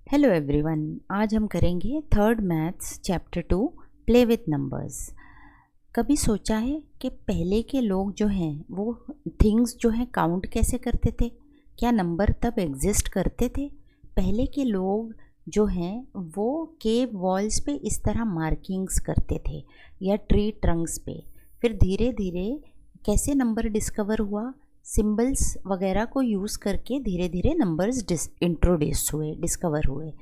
Hello everyone, आज हम करेंगे third maths chapter 2 play with numbers. कभी सोचा है कि पहले के लोग जो हैं वो थिंग्स जो हैं काउंट कैसे करते थे? क्या नंबर तब एग्जिस्ट करते थे? पहले के लोग जो हैं वो केव वॉल्स पे इस तरह मार्किंग्स करते थे या ट्री ट्रंक्स पे। फिर धीरे धीरे कैसे नंबर डिस्कवर हुआ? सिंबल्स वगैरह को यूज़ करके धीरे धीरे नंबर्स इंट्रोड्यूस हुए, डिस्कवर हुए।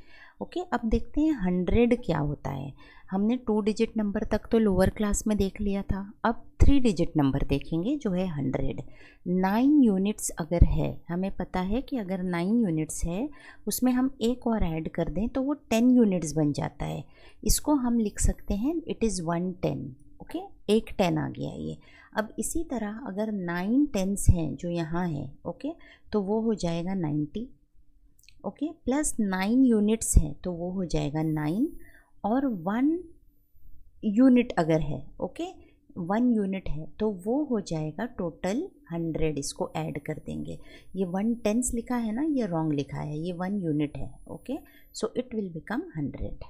ओके, अब देखते हैं 100 क्या होता है। हमने 2 डिजिट नंबर तक तो लोअर क्लास में देख लिया था, अब 3 डिजिट नंबर देखेंगे जो है 100। 9 यूनिट्स अगर है, हमें पता है कि अगर 9 यूनिट्स है उसमें हम एक और ऐड कर दें तो वो 10 यूनिट्स बन जाता है। इसको हम लिख सकते हैं इट इज़ 110। ओके, एक 10 आ गया ये। अब इसी तरह अगर 9 टेंस हैं जो यहाँ है, ओके, तो वो हो जाएगा 90। ओके, प्लस 9 यूनिट्स हैं तो वो हो जाएगा 9, और 1 यूनिट अगर है, ओके, 1 यूनिट है तो वो हो जाएगा टोटल 100। इसको ऐड कर देंगे। ये 1 टेंस लिखा है ना, ये रॉन्ग लिखा है, ये 1 यूनिट है। Okay, so it will become 100।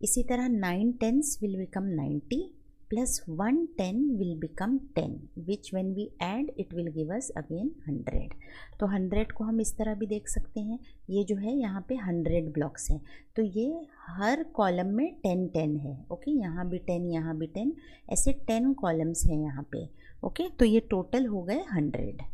इसी तरह 9 tense will become 90 plus 1 10 will become 10, which when we add it will give us again 100। तो 100 को हम इस तरह भी देख सकते हैं। ये जो है यहाँ पे 100 ब्लॉक्स हैं, तो ये हर कॉलम में 10 10 है। ओके, यहाँ भी 10, यहाँ भी 10, ऐसे 10 कॉलम्स हैं यहाँ पे। ओके, तो ये टोटल हो गए 100।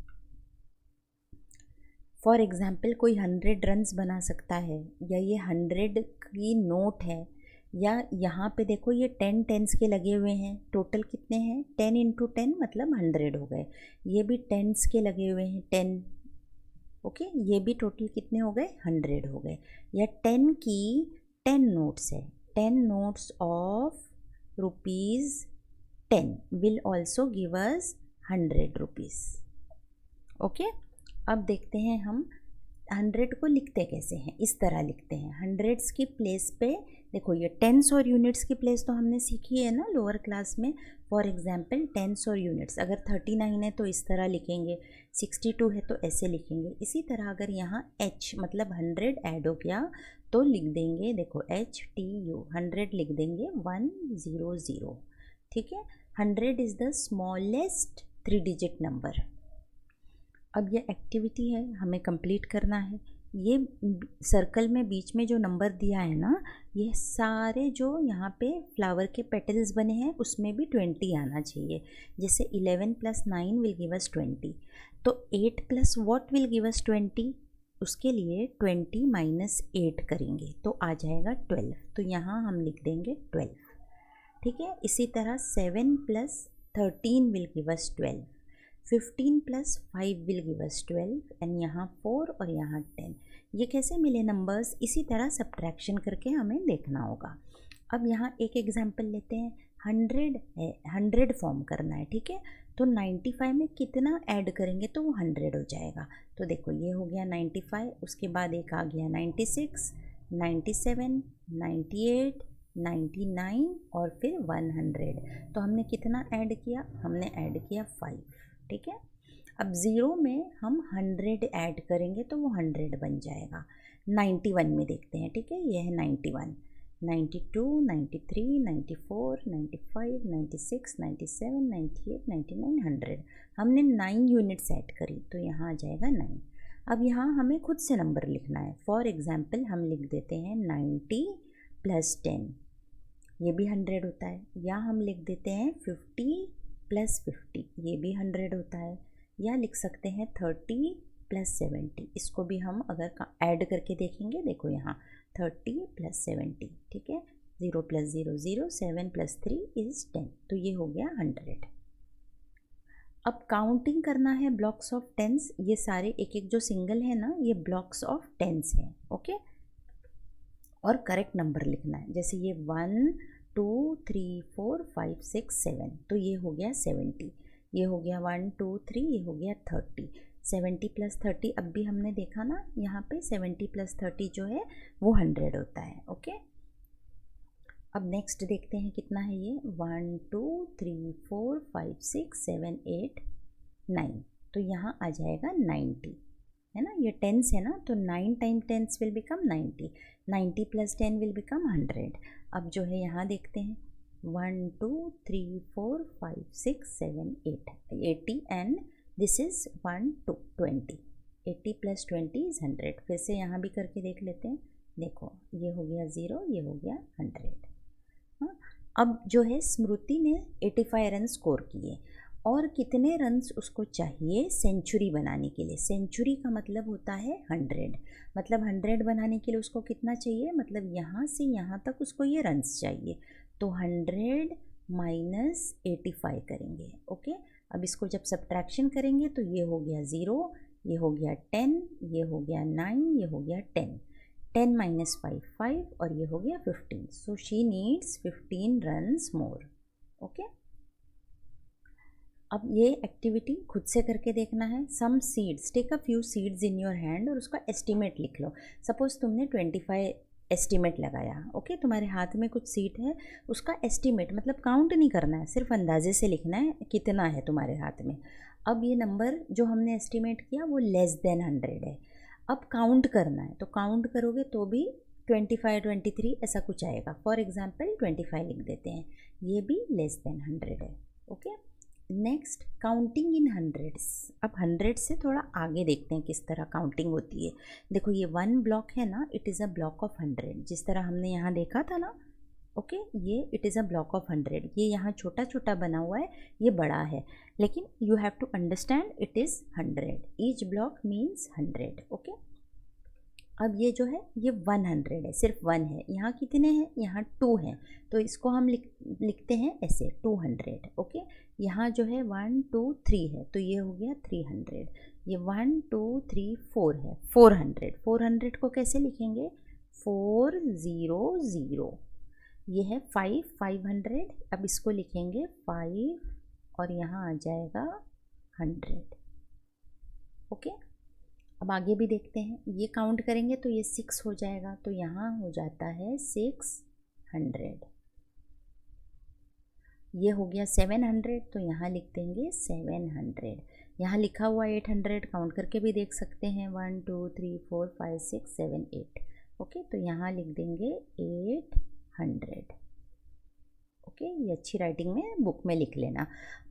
फॉर एग्ज़ाम्पल कोई 100 रन्स बना सकता है, या ये 100 की नोट है, या यहाँ पे देखो ये 10 टेंस के लगे हुए हैं। टोटल कितने हैं? 10 इंटू 10 मतलब 100 हो गए। ये भी टेंस के लगे हुए हैं 10। ओके, ये भी टोटल कितने हो गए? 100 हो गए। या 10 की 10 नोट्स है, 10 notes of ₹10 will also give us 100 rupees. Okay, अब देखते हैं हम 100 को लिखते कैसे हैं। इस तरह लिखते हैं। हंड्रेड्स की प्लेस पे देखो, ये टेंस और यूनिट्स की प्लेस तो हमने सीखी है ना लोअर क्लास में। फॉर एग्जांपल टेंस और यूनिट्स, अगर 39 है तो इस तरह लिखेंगे, 62 है तो ऐसे लिखेंगे। इसी तरह अगर यहाँ h मतलब 100 ऐड हो गया तो लिख देंगे, देखो HTU 100 लिख देंगे 100। ठीक है, 100 is the smallest 3 digit number. अब ये एक्टिविटी है, हमें कंप्लीट करना है। ये सर्कल में बीच में जो नंबर दिया है ना, ये सारे जो यहाँ पे फ्लावर के पेटल्स बने हैं उसमें भी 20 आना चाहिए। जैसे 11 + 9 विल गिव अस 20, तो 8 + व्हाट विल गिव अस 20? उसके लिए 20 - 8 करेंगे तो आ जाएगा 12, तो यहाँ हम लिख देंगे 12। ठीक है, इसी तरह 7 + 13 will give us 12, 15 + 5 will give us 12, and यहाँ 4 और यहाँ 10। ये कैसे मिले नंबर्स? इसी तरह सब्ट्रैक्शन करके हमें देखना होगा। अब यहाँ एक एग्जांपल लेते हैं। 100 है, 100 फॉर्म करना है। ठीक है, तो 95 में कितना ऐड करेंगे तो वो 100 हो जाएगा। तो देखो ये हो गया 95, उसके बाद एक आ गया 96, 97, 98, 99 और फिर 100। तो हमने कितना ऐड किया? हमने ऐड किया 5। ठीक है, अब 0 में हम 100 ऐड करेंगे तो वो 100 बन जाएगा। 91 में देखते हैं। ठीक है, ये है 91, 92, 93, 94, 95, 96, 97, 98, 99, 100। हमने 9 यूनिट्स ऐड करी तो यहाँ आ जाएगा 9। अब यहाँ हमें खुद से नंबर लिखना है। फॉर एग्जाम्पल हम लिख देते हैं 90 + 10, ये भी 100 होता है। या हम लिख देते हैं 50 + 50, ये भी 100 होता है। या लिख सकते हैं 30 + 70, इसको भी हम अगर ऐड करके देखेंगे, देखो यहाँ 30 + 70। ठीक है, 0 + 0 0, 7 + 3 = 10, तो ये हो गया 100। अब काउंटिंग करना है ब्लॉक्स ऑफ टेंस। ये सारे एक एक जो सिंगल है ना, ये ब्लॉक्स ऑफ टेंस है। ओके, और करेक्ट नंबर लिखना है। जैसे ये 1 2 3 4 5 6 7, तो ये हो गया 70। ये हो गया 1 2 3, ये हो गया 30। 70 + 30 अब भी हमने देखा ना, यहाँ पे 70 + 30 जो है वो 100 होता है। ओके, अब नेक्स्ट देखते हैं कितना है ये। 1 2 3 4 5 6 7 8 9, तो यहाँ आ जाएगा 90। है ना, ये टेंस है ना, तो 9 time tens will become 90, 90 plus 10 will become 100। अब जो है यहाँ देखते हैं 1 2 3 4 5 6 7 8 80 and this is 1 2 20, 80 plus 20 is 100। फिर से यहाँ भी करके देख लेते हैं, देखो ये हो गया 0, ये हो गया 100। हाँ, अब जो है स्मृति ने 85 रन स्कोर किए और कितने रन्स उसको चाहिए सेंचुरी बनाने के लिए। सेंचुरी का मतलब होता है 100, मतलब 100 बनाने के लिए उसको कितना चाहिए, मतलब यहाँ से यहाँ तक उसको ये रन्स चाहिए। तो 100 माइनस 85 करेंगे। ओके, अब इसको जब सब्ट्रैक्शन करेंगे तो ये हो गया 0, ये हो गया 10, ये हो गया 9, ये हो गया 10, 10 माइनस 5 5 और ये हो गया 15। So she needs 15 runs more. Okay, अब ये एक्टिविटी खुद से करके देखना है। Some seeds, take a few seeds in your hand और उसका एस्टिमेट लिख लो। सपोज तुमने 25 एस्टिमेट लगाया। ओके, तुम्हारे हाथ में कुछ सीड है, उसका एस्टिमेट मतलब काउंट नहीं करना है, सिर्फ अंदाजे से लिखना है कितना है तुम्हारे हाथ में। अब ये नंबर जो हमने एस्टिमेट किया वो लेस देन 100 है। अब काउंट करना है, तो काउंट करोगे तो भी 25 23 ऐसा कुछ आएगा। फॉर एग्जाम्पल 25 लिख देते हैं, ये भी लेस देन 100 है। Okay, next counting in hundreds. अब 100 से थोड़ा आगे देखते हैं किस तरह काउंटिंग होती है। देखो ये 1 ब्लॉक है ना, it is a block of 100, जिस तरह हमने यहाँ देखा था ना। ओके, ये it is a block of 100, ये यहाँ छोटा छोटा बना हुआ है, ये बड़ा है, लेकिन you have to understand it is 100, each block means 100। Okay, अब ये जो है ये 100 है, सिर्फ 1 है। यहाँ कितने हैं, यहाँ 2 हैं, तो इसको हम लिखते हैं ऐसे 200। ओके, यहाँ जो है 1 2 3 है, तो ये हो गया 300। ये 1 2 3 4 है, 400। 400 को कैसे लिखेंगे, 400। ये है 500। अब इसको लिखेंगे 5 और यहाँ आ जाएगा 100। ओके, अब आगे भी देखते हैं, ये काउंट करेंगे तो ये 6 हो जाएगा, तो यहाँ हो जाता है 600। ये हो गया 700, तो यहाँ लिख देंगे 700। यहाँ लिखा हुआ 800, काउंट करके भी देख सकते हैं, 1 2 3 4 5 6 7 8। ओके, तो यहाँ लिख देंगे 800। ओके, ये अच्छी राइटिंग में बुक में लिख लेना।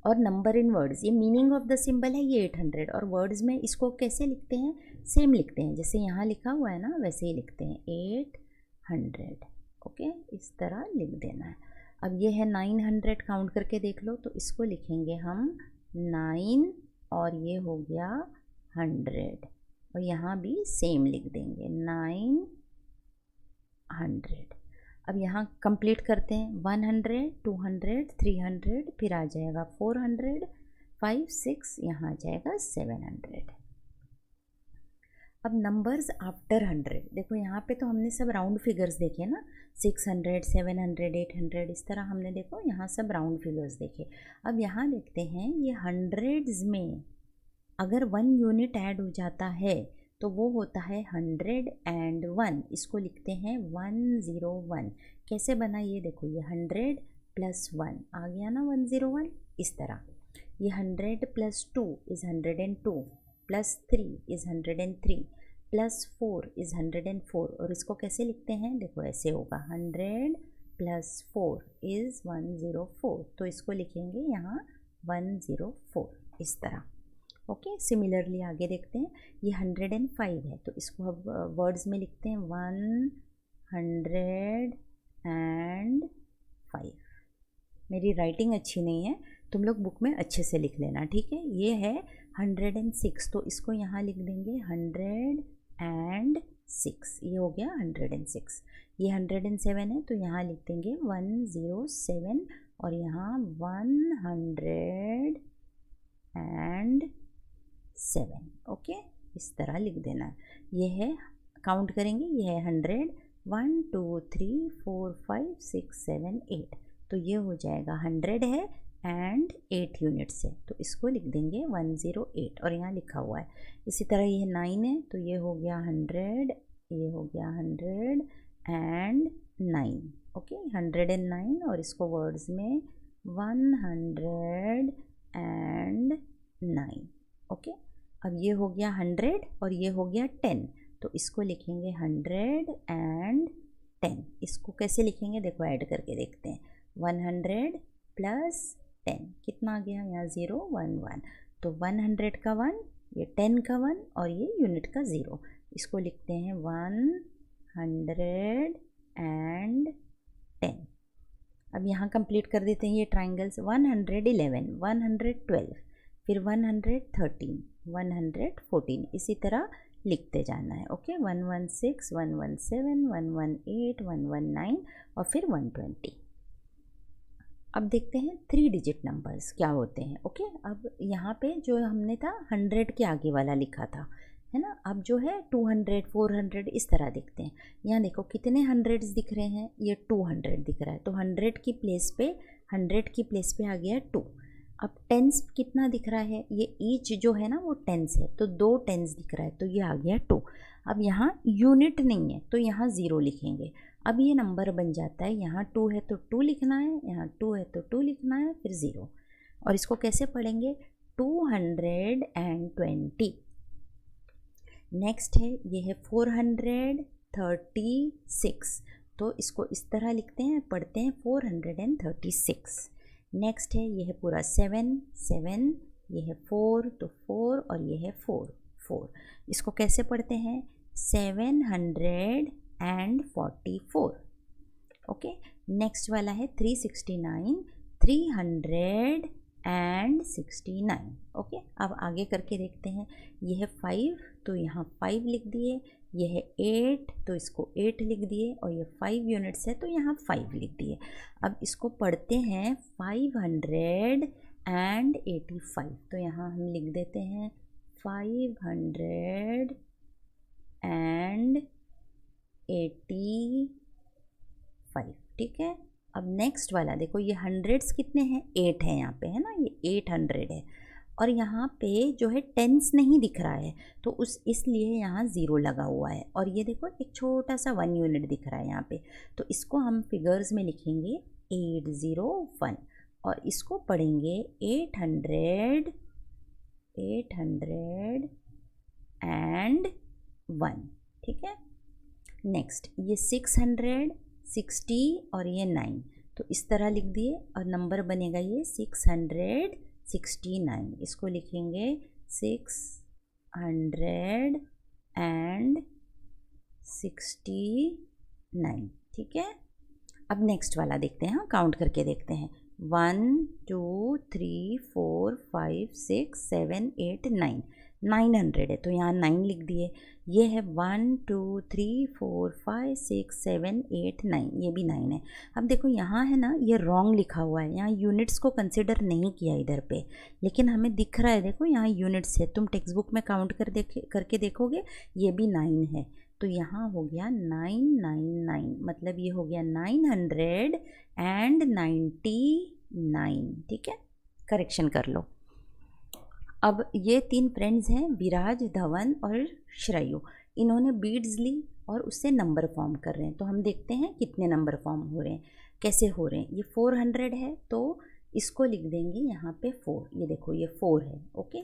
और नंबर इन वर्ड्स, ये मीनिंग ऑफ द सिंबल है ये 800, और वर्ड्स में इसको कैसे लिखते हैं, सेम लिखते हैं, जैसे यहाँ लिखा हुआ है ना वैसे ही लिखते हैं 800। ओके, इस तरह लिख देना है। अब ये है 900, काउंट करके देख लो, तो इसको लिखेंगे हम 9 और ये हो गया 100, और यहाँ भी सेम लिख देंगे 900। अब यहाँ कंप्लीट करते हैं, 100 200 300, फिर आ जाएगा 400 5 6, यहाँ आ जाएगा 700। अब नंबर्स आफ्टर 100, देखो यहाँ पे तो हमने सब राउंड फिगर्स देखे ना, 600 700 800, इस तरह हमने देखो यहाँ सब राउंड फिगर्स देखे। अब यहाँ देखते हैं ये हंड्रेड्स में अगर 1 यूनिट ऐड हो जाता है तो वो होता है 101। इसको लिखते हैं 101। कैसे बना ये देखो, ये 100 प्लस 1 आ गया ना 101, इस तरह। ये 100 plus 2 is 102, plus 3 is 103, plus 4 is 104, और इसको कैसे लिखते हैं, देखो ऐसे होगा 100 प्लस 4 इज़ 104, तो इसको लिखेंगे यहाँ 104, इस तरह। ओके, सिमिलरली आगे देखते हैं, ये 105 है, तो इसको अब वर्ड्स में लिखते हैं 105। मेरी राइटिंग अच्छी नहीं है, तुम लोग बुक में अच्छे से लिख लेना, ठीक है। ये है 106, तो इसको यहाँ लिख देंगे 106, ये हो गया 106। ये 107 है, तो यहाँ लिख देंगे 107, और यहाँ 107। ओके, इस तरह लिख देना। ये है, काउंट करेंगे, ये है 100, 1 2 3 4 5 6 7 8, तो ये हो जाएगा 100 है एंड 8 यूनिट्स है, तो इसको लिख देंगे 108, और यहाँ लिखा हुआ है। इसी तरह ये 9 है, तो ये हो गया 100, ये हो गया 109। ओके, 109, और इसको वर्ड्स में 109। ओके, अब ये हो गया 100 और ये हो गया 10, तो इसको लिखेंगे 110। इसको कैसे लिखेंगे देखो, ऐड करके देखते हैं। 100 प्लस 10 कितना आ गया, यहाँ 0 1 1, तो 100 का 1, ये 10 का 1 और ये यूनिट का 0। इसको लिखते हैं 110। अब यहाँ कंप्लीट कर देते हैं ये ट्राइंगल्स। 111, 112, फिर 113, 114, इसी तरह लिखते जाना है। ओके, 116, 117, 118, 119 और फिर 120। अब देखते हैं 3 डिजिट नंबर्स क्या होते हैं। ओके, अब यहाँ पे जो हमने था 100 के आगे वाला लिखा था, है ना, अब जो है 200, 400 इस तरह दिखते हैं। यहाँ देखो कितने हंड्रेड्स दिख रहे हैं, ये 200 दिख रहा है, तो 100 की प्लेस पे आ गया 2। अब टेंस कितना दिख रहा है, ये ईच जो है ना वो टेंस है, तो 2 टेंस दिख रहा है, तो ये आ गया 2। अब यहाँ यूनिट नहीं है तो यहाँ 0 लिखेंगे। अब ये नंबर बन जाता है, यहाँ 2 है तो 2 लिखना है, यहाँ 2 है तो 2 लिखना है, फिर 0। और इसको कैसे पढ़ेंगे, 220। नेक्स्ट है, ये है 436, तो इसको इस तरह लिखते हैं, पढ़ते हैं 436। नेक्स्ट है, ये है पूरा 7, ये है 4 तो 4 और ये है 4, 4। इसको कैसे पढ़ते हैं, 744। ओके, नेक्स्ट वाला है 369, 369। ओके, अब आगे करके देखते हैं। ये है 5 तो यहाँ 5 लिख दिए, ये है 8 तो इसको 8 लिख दिए, और ये 5 यूनिट्स है तो यहाँ 5 लिख दिए। अब इसको पढ़ते हैं 585, तो यहाँ हम लिख देते हैं 585। ठीक है, अब नेक्स्ट वाला देखो, ये हंड्रेड्स कितने हैं, 8 है यहाँ पे, है ना, ये 800 है। और यहाँ पे जो है टेंस नहीं दिख रहा है, तो इसलिए यहाँ 0 लगा हुआ है। और ये देखो एक छोटा सा 1 यूनिट दिख रहा है यहाँ पे, तो इसको हम फिगर्स में लिखेंगे 801, और इसको पढ़ेंगे 800 801। ठीक है, नेक्स्ट ये 660 और ये 9, तो इस तरह लिख दिए, और नंबर बनेगा ये 669। इसको लिखेंगे 669। ठीक है, अब नेक्स्ट वाला देखते हैं, काउंट करके देखते हैं। 1 2 3 4 5 6 7 8 9, 900 है तो यहाँ 9 लिख दिए। ये है 1 2 3 4 5 6 7 8 9, ये भी 9 है। अब देखो यहाँ है ना, ये रॉन्ग लिखा हुआ है, यहाँ यूनिट्स को कंसिडर नहीं किया इधर पे, लेकिन हमें दिख रहा है, देखो यहाँ यूनिट्स है। तुम टेक्स्ट बुक में काउंट करके देखोगे, ये भी 9 है, तो यहाँ हो गया 999, मतलब ये हो गया 999। ठीक है, करेक्शन कर लो। अब ये 3 फ्रेंड्स हैं, विराज, धवन और श्रेयु। इन्होंने बीड्स ली और उससे नंबर फॉर्म कर रहे हैं, तो हम देखते हैं कितने नंबर फॉर्म हो रहे हैं, कैसे हो रहे हैं। ये 400 है तो इसको लिख देंगे यहाँ पे 4, ये देखो ये 4 है। ओके,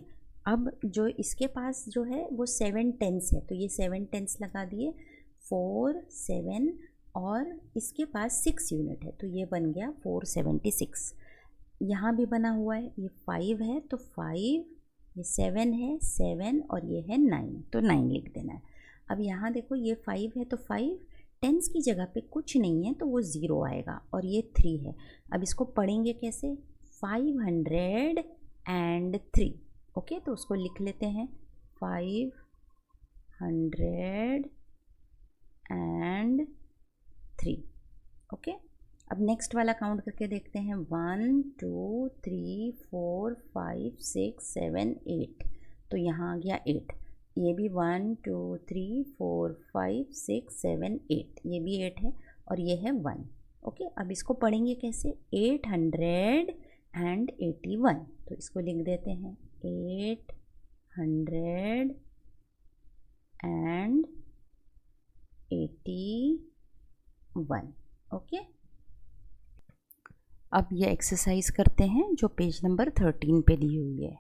अब जो इसके पास जो है वो 7 टेंस है, तो ये 7 टेंस लगा दिए, 4 7, और इसके पास 6 यूनिट है, तो ये बन गया 476। यहाँ भी बना हुआ है, ये 5 है तो 5, ये 7 है 7, और ये है 9, तो 9 लिख देना है। अब यहाँ देखो ये 5 है तो 5, टेंस की जगह पे कुछ नहीं है तो वो 0 आएगा, और ये 3 है। अब इसको पढ़ेंगे कैसे, 503। ओके, तो उसको लिख लेते हैं 503। ओके, अब नेक्स्ट वाला काउंट करके देखते हैं। 1 2 3 4 5 6 7 8, तो यहाँ आ गया 8। ये भी 1 2 3 4 5 6 7 8, ये भी 8 है, और ये है 1। ओके, अब इसको पढ़ेंगे कैसे, 881, तो इसको लिख देते हैं 881। ओके, अब ये एक्सरसाइज करते हैं जो पेज नंबर 13 पे दी हुई है।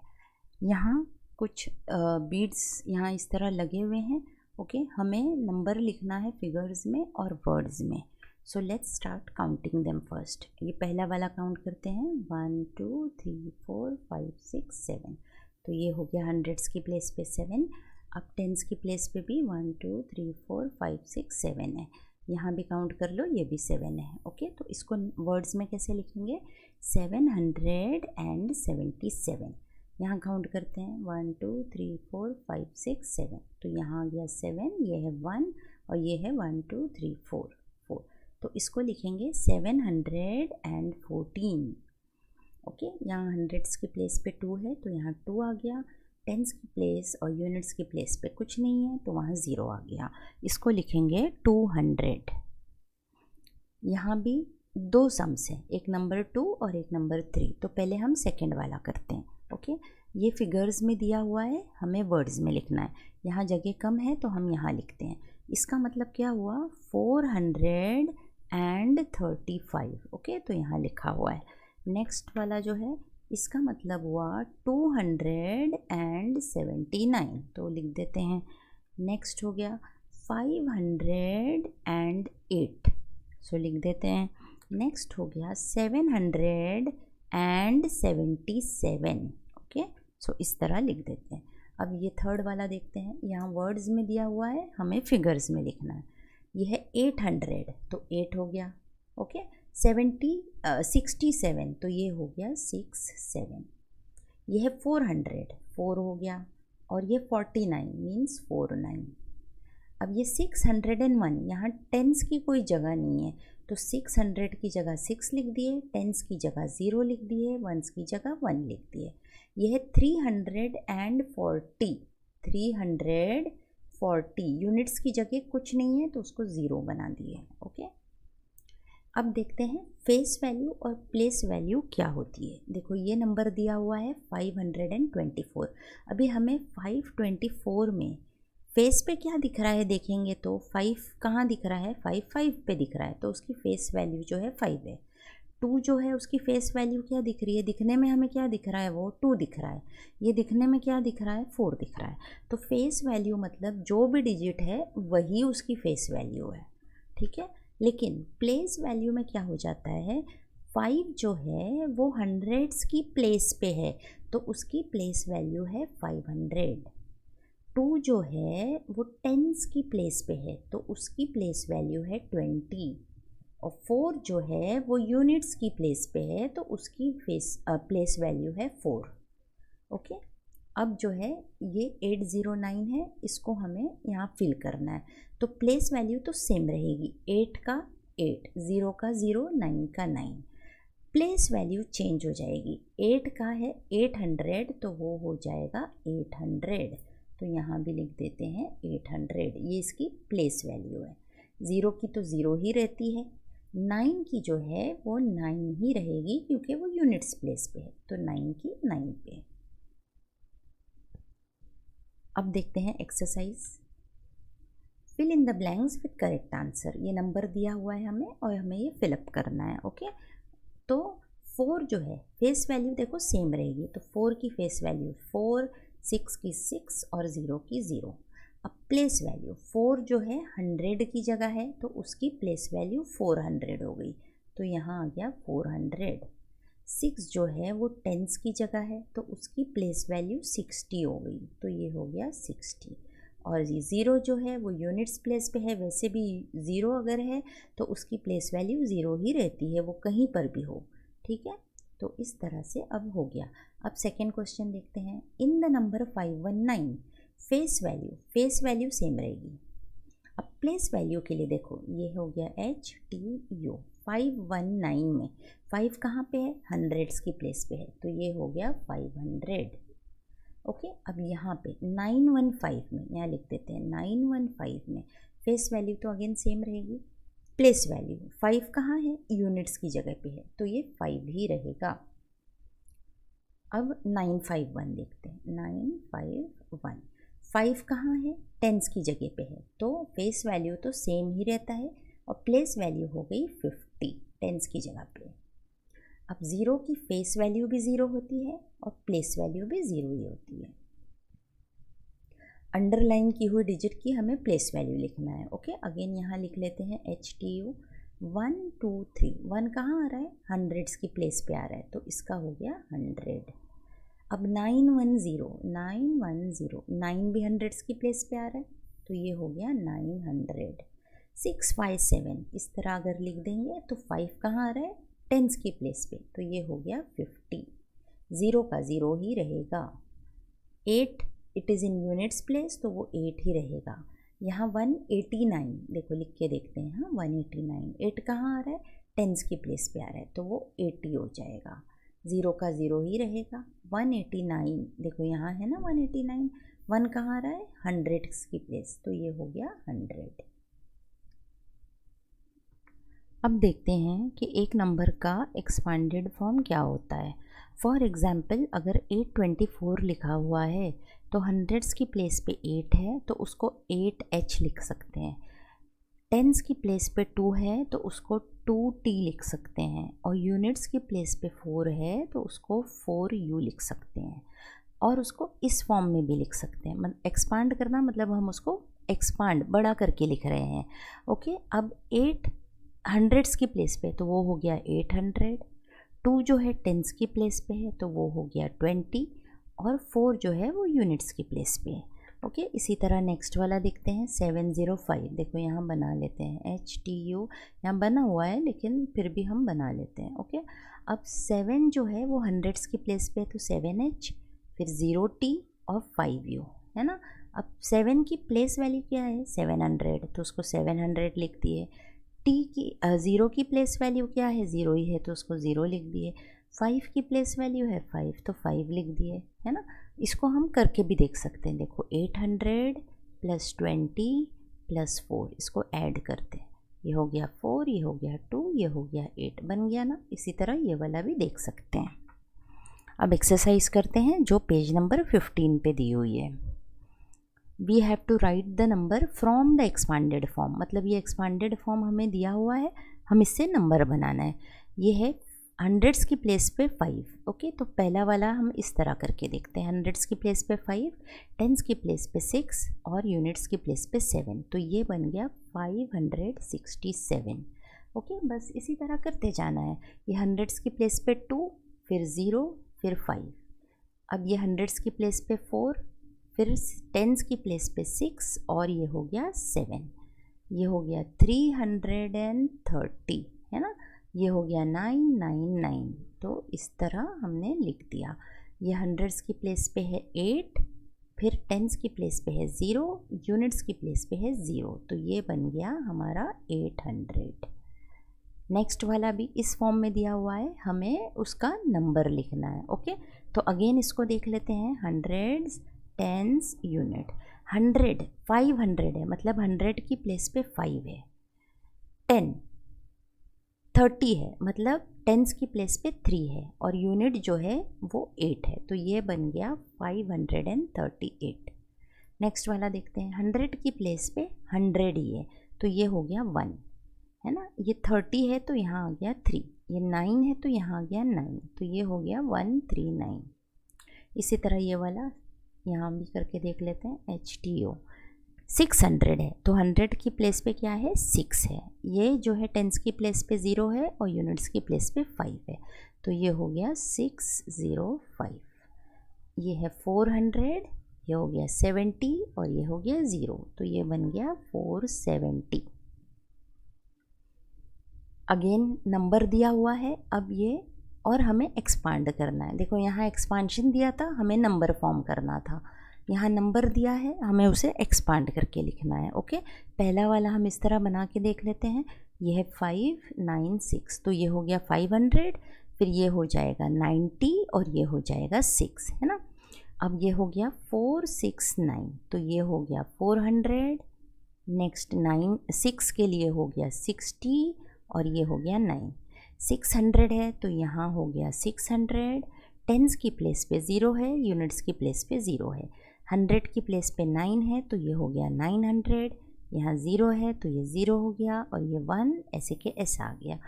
यहाँ कुछ बीड्स यहाँ इस तरह लगे हुए हैं। ओके, हमें नंबर लिखना है फिगर्स में और वर्ड्स में। So let's start counting them first. ये पहला वाला काउंट करते हैं, 1 2 3 4 5 6 7। तो ये हो गया हंड्रेड्स की प्लेस पे 7। अब टेंस की प्लेस पे भी 1 2 3 4 5 6 7 है। यहाँ भी काउंट कर लो, ये भी 7 है। ओके, तो इसको वर्ड्स में कैसे लिखेंगे, 777। यहाँ काउंट करते हैं 1 2 3 4 5 6 7। तो यहाँ आ गया 7, ये है 1 और ये है 1 2 3 4 4। तो इसको लिखेंगे 714। ओके, यहाँ हंड्रेड्स की प्लेस पे 2 है तो यहाँ 2 आ गया। टेंस की प्लेस और यूनिट्स की प्लेस पे कुछ नहीं है तो वहाँ 0 आ गया। इसको लिखेंगे 200। यहाँ भी 2 सम्स हैं, एक नंबर 2 और एक नंबर 3। तो पहले हम सेकंड वाला करते हैं। ओके, ये फिगर्स में दिया हुआ है, हमें वर्ड्स में लिखना है। यहाँ जगह कम है तो हम यहाँ लिखते हैं। इसका मतलब क्या हुआ, 435। ओके, तो यहाँ लिखा हुआ है। नेक्स्ट वाला जो है इसका मतलब हुआ 279, तो लिख देते हैं। नेक्स्ट हो गया 508, सो लिख देते हैं। नेक्स्ट हो गया 777। ओके, सो इस तरह लिख देते हैं। अब ये थर्ड वाला देखते हैं। यहाँ वर्ड्स में दिया हुआ है, हमें फिगर्स में लिखना है। ये है 800, तो 8 हो गया। ओके, 67, तो ये हो गया 67। ये है 400, 4 हो गया। और ये 49 मीन्स 49। अब ये 601, यहाँ टेंस की कोई जगह नहीं है तो 600 की जगह 6 लिख दिए, टेंस की जगह 0 लिख दिए, वंस की जगह 1 लिख दिए। यह है 340। 340 यूनिट्स की जगह कुछ नहीं है तो उसको 0 बना दिए। ओके, अब देखते हैं फेस वैल्यू और प्लेस वैल्यू क्या होती है। देखो ये नंबर दिया हुआ है 524। अभी हमें 524 में फेस पे क्या दिख रहा है देखेंगे तो 5 कहाँ दिख रहा है, 5 पे दिख रहा है, तो उसकी फेस वैल्यू जो है 5 है। 2 जो है उसकी फेस वैल्यू क्या दिख रही है, दिखने में हमें क्या दिख रहा है, वो 2 दिख रहा है। ये दिखने में क्या दिख रहा है, 4 दिख रहा है। तो फेस वैल्यू मतलब जो भी डिजिट है वही उसकी फेस वैल्यू है। ठीक है, लेकिन प्लेस वैल्यू में क्या हो जाता है, 5 जो है वो हंड्रेड्स की प्लेस पे है तो उसकी प्लेस वैल्यू है 500। 2 जो है वो टेंस की प्लेस पे है तो उसकी प्लेस वैल्यू है 20। और 4 जो है वो यूनिट्स की प्लेस पे है तो उसकी प्लेस वैल्यू है 4। ओके, अब जो है ये 809 है, इसको हमें यहाँ फिल करना है। तो प्लेस वैल्यू तो सेम रहेगी, 8 का 8, 0 का 0, 9 का 9। प्लेस वैल्यू चेंज हो जाएगी, 8 का है 800 तो वो हो जाएगा 800। तो यहाँ भी लिख देते हैं 800, ये इसकी प्लेस वैल्यू है। 0 की तो 0 ही रहती है, 9 की जो है वो 9 ही रहेगी क्योंकि वो यूनिट्स प्लेस पे है तो 9 की 9 पे। अब देखते हैं exercise, fill in the blanks with correct answer. ये नंबर दिया हुआ है हमें और हमें ये फिलअप करना है। ओके, तो 4 जो है फेस वैल्यू देखो सेम रहेगी, तो 4 की फेस वैल्यू 4, 6 की 6 और 0 की 0। अब प्लेस वैल्यू 4 जो है 100 की जगह है तो उसकी प्लेस वैल्यू 400 हो गई, तो यहाँ आ गया 400। 6 जो है वो टेंस की जगह है तो उसकी प्लेस वैल्यू 60 हो गई, तो ये हो गया 60। और ये 0 जो है वो यूनिट्स प्लेस पे है, वैसे भी 0 अगर है तो उसकी प्लेस वैल्यू 0 ही रहती है, वो कहीं पर भी हो। ठीक है, तो इस तरह से अब हो गया। अब सेकेंड क्वेश्चन देखते हैं। In the number 519 face value same रहेगी। अब प्लेस वैल्यू के लिए देखो ये हो गया HTU 519 में 5 कहाँ पे है, हंड्रेड्स की प्लेस पे है तो ये हो गया 500। ओके, अब यहाँ पे 915 में यहाँ लिख देते हैं 915 में फेस वैल्यू तो अगेन सेम रहेगी। प्लेस वैल्यू 5 कहाँ है, यूनिट्स की जगह पे है तो ये 5 ही रहेगा। अब 951 देखते हैं, 951 5 कहाँ है, टेंस की जगह पे है तो फेस वैल्यू तो सेम ही रहता है और प्लेस वैल्यू हो गई 50 टेंस की जगह पे। अब 0 की फेस वैल्यू भी 0 होती है और प्लेस वैल्यू भी 0 ही होती है। अंडरलाइन की हुई डिजिट की हमें प्लेस वैल्यू लिखना है। ओके, अगेन यहाँ लिख लेते हैं HTU 1 2 3। 1 कहाँ आ रहा है? हंड्रेड्स की प्लेस पे आ रहा है, तो इसका हो गया 100। अब 910 9 भी हंड्रेड्स की प्लेस पे आ रहा है, तो ये हो गया 900। 657 इस तरह अगर लिख देंगे तो 5 कहाँ आ रहा है? टेंस की प्लेस पे, तो ये हो गया 50। 0 का 0 ही रहेगा। 8 it is in units place, तो वो 8 ही रहेगा। यहाँ 189 देखो लिख के देखते हैं। हाँ 189, 8 कहाँ आ रहा है? टेंस की प्लेस पे आ रहा है, तो वो 80 हो जाएगा। 0 का 0 ही रहेगा। 189 देखो यहाँ है ना 189, 1 कहाँ आ रहा है? हंड्रेड्स की प्लेस, तो ये हो गया 100। अब देखते हैं कि एक नंबर का एक्सपांडेड फॉर्म क्या होता है। फॉर एग्ज़ाम्पल अगर 824 लिखा हुआ है तो हंड्रेड्स की प्लेस पे 8 है, तो उसको 8H लिख सकते हैं। टेंस की प्लेस पे 2 है तो उसको 2T लिख सकते हैं, और यूनिट्स की प्लेस पे 4 है तो उसको 4U लिख सकते हैं, और उसको इस फॉर्म में भी लिख सकते हैं। मतलब एक्सपांड करना मतलब हम उसको एक्सपांड बड़ा करके लिख रहे हैं। ओके, अब 8 हंड्रेड्स की प्लेस पे तो वो हो गया 800। 2 जो है टेंस की प्लेस पे है तो वो हो गया 20, और 4 जो है वो यूनिट्स की प्लेस पे है। ओके, इसी तरह नेक्स्ट वाला देखते हैं 705। देखो यहाँ बना लेते हैं HTU, यहाँ बना हुआ है लेकिन फिर भी हम बना लेते हैं। ओके, अब 7 जो है वो हंड्रेड्स की प्लेस पे है तो 7H, फिर 0T और 5U है ना। अब 7 की प्लेस वैल्यू क्या है? 700, तो उसको 700 लिख दिए। टी की 0 की प्लेस वैल्यू क्या है? 0 ही है, तो उसको 0 लिख दिए। 5 की प्लेस वैल्यू है 5, तो 5 लिख दिए, है ना। इसको हम करके भी देख सकते हैं। देखो 800 + 20 + 4, इसको ऐड करते हैं। ये हो गया 4, ये हो गया 2, ये हो गया 8, बन गया ना। इसी तरह ये वाला भी देख सकते हैं। अब एक्सरसाइज करते हैं जो पेज नंबर 15 पे दी हुई है। We have to write the number from the expanded form. मतलब ये एक्सपांडेड फॉर्म हमें दिया हुआ है, हम इससे नंबर बनाना है। ये है हंड्रेड्स की प्लेस पे 5। ओके, तो पहला वाला हम इस तरह करके देखते हैं। हंड्रेड्स की प्लेस पे 5, टेंस की प्लेस पे 6 और यूनिट्स की प्लेस पे 7, तो ये बन गया 567। ओके, बस इसी तरह करते जाना है। ये हंड्रेड्स की प्लेस पे 2, फिर 0, फिर 5। अब ये हंड्रेड्स की प्लेस पे 4, फिर टेंस की प्लेस पे 6 और ये हो गया 7। ये हो गया 330 है ना। ये हो गया 999। तो इस तरह हमने लिख दिया। ये हंड्रेड्स की प्लेस पे है 8, फिर टेंस की प्लेस पे है 0, यूनिट्स की प्लेस पे है 0, तो ये बन गया हमारा 800। नेक्स्ट वाला भी इस फॉर्म में दिया हुआ है, हमें उसका नंबर लिखना है। ओके, तो अगेन इसको देख लेते हैं। Hundreds, tense, unit. 100 500 है, मतलब 100 की प्लेस पे 5 है। 10 30 है, मतलब टेंस की प्लेस पे 3 है, और यूनिट जो है वो 8 है, तो ये बन गया 538। नेक्स्ट वाला देखते हैं। 100 की प्लेस पे 100 ही है, तो ये हो गया 1 है ना। ये 30 है तो यहाँ आ गया 3, ये 9 है तो यहाँ आ गया 9, तो ये हो गया 139। इसी तरह ये वाला यहाँ भी करके देख लेते हैं। HTO 600 है, तो 100 की प्लेस पे क्या है? 6 है। ये जो है टेंस की प्लेस पे 0 है और यूनिट्स की प्लेस पे 5 है, तो ये हो गया 605। ये है 400, ये हो गया 70 और ये हो गया 0, तो ये बन गया 470। अगेन नंबर दिया हुआ है, अब ये और हमें एक्सपांड करना है। देखो यहाँ एक्सपांशन दिया था, हमें नंबर फॉर्म करना था। यहाँ नंबर दिया है, हमें उसे एक्सपांड करके लिखना है। ओके, पहला वाला हम इस तरह बना के देख लेते हैं। ये है 596, तो ये हो गया 500, फिर ये हो जाएगा 90 और ये हो जाएगा 6 है ना। अब ये हो गया 469, तो ये हो गया 400। नेक्स्ट 6 के लिए हो गया 60 और ये हो गया 9। 600 है तो यहाँ हो गया 600। टेंस की प्लेस पे 0 है, यूनिट्स की प्लेस पे 0 है। 100 की प्लेस पे 9 है तो ये हो गया 900। यहाँ 0 है तो ये 0 हो गया और ये 1 ऐसे के ऐसा आ गया।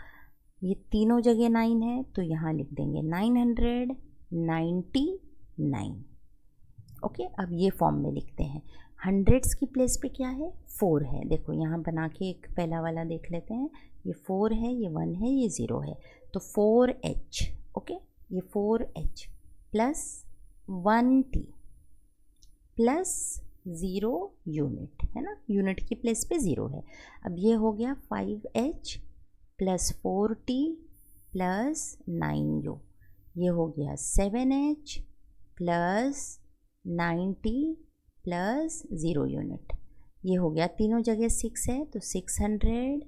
ये तीनों जगह 9 है तो यहाँ लिख देंगे 999। ओके, अब ये फॉर्म में लिखते हैं। हंड्रेड्स की प्लेस पे क्या है, 4 है। देखो यहाँ बना के एक पहला वाला देख लेते हैं, ये 4 है, ये 1 है, ये 0 है, तो 4h। ओके, ये 4h plus 1t plus 0 unit है ना, यूनिट की प्लेस पे 0 है। अब ये हो गया 5h plus 4t plus 9u, ये हो गया 7h plus 9t plus 0 unit, ये हो गया तीनों जगह 6 है तो 600,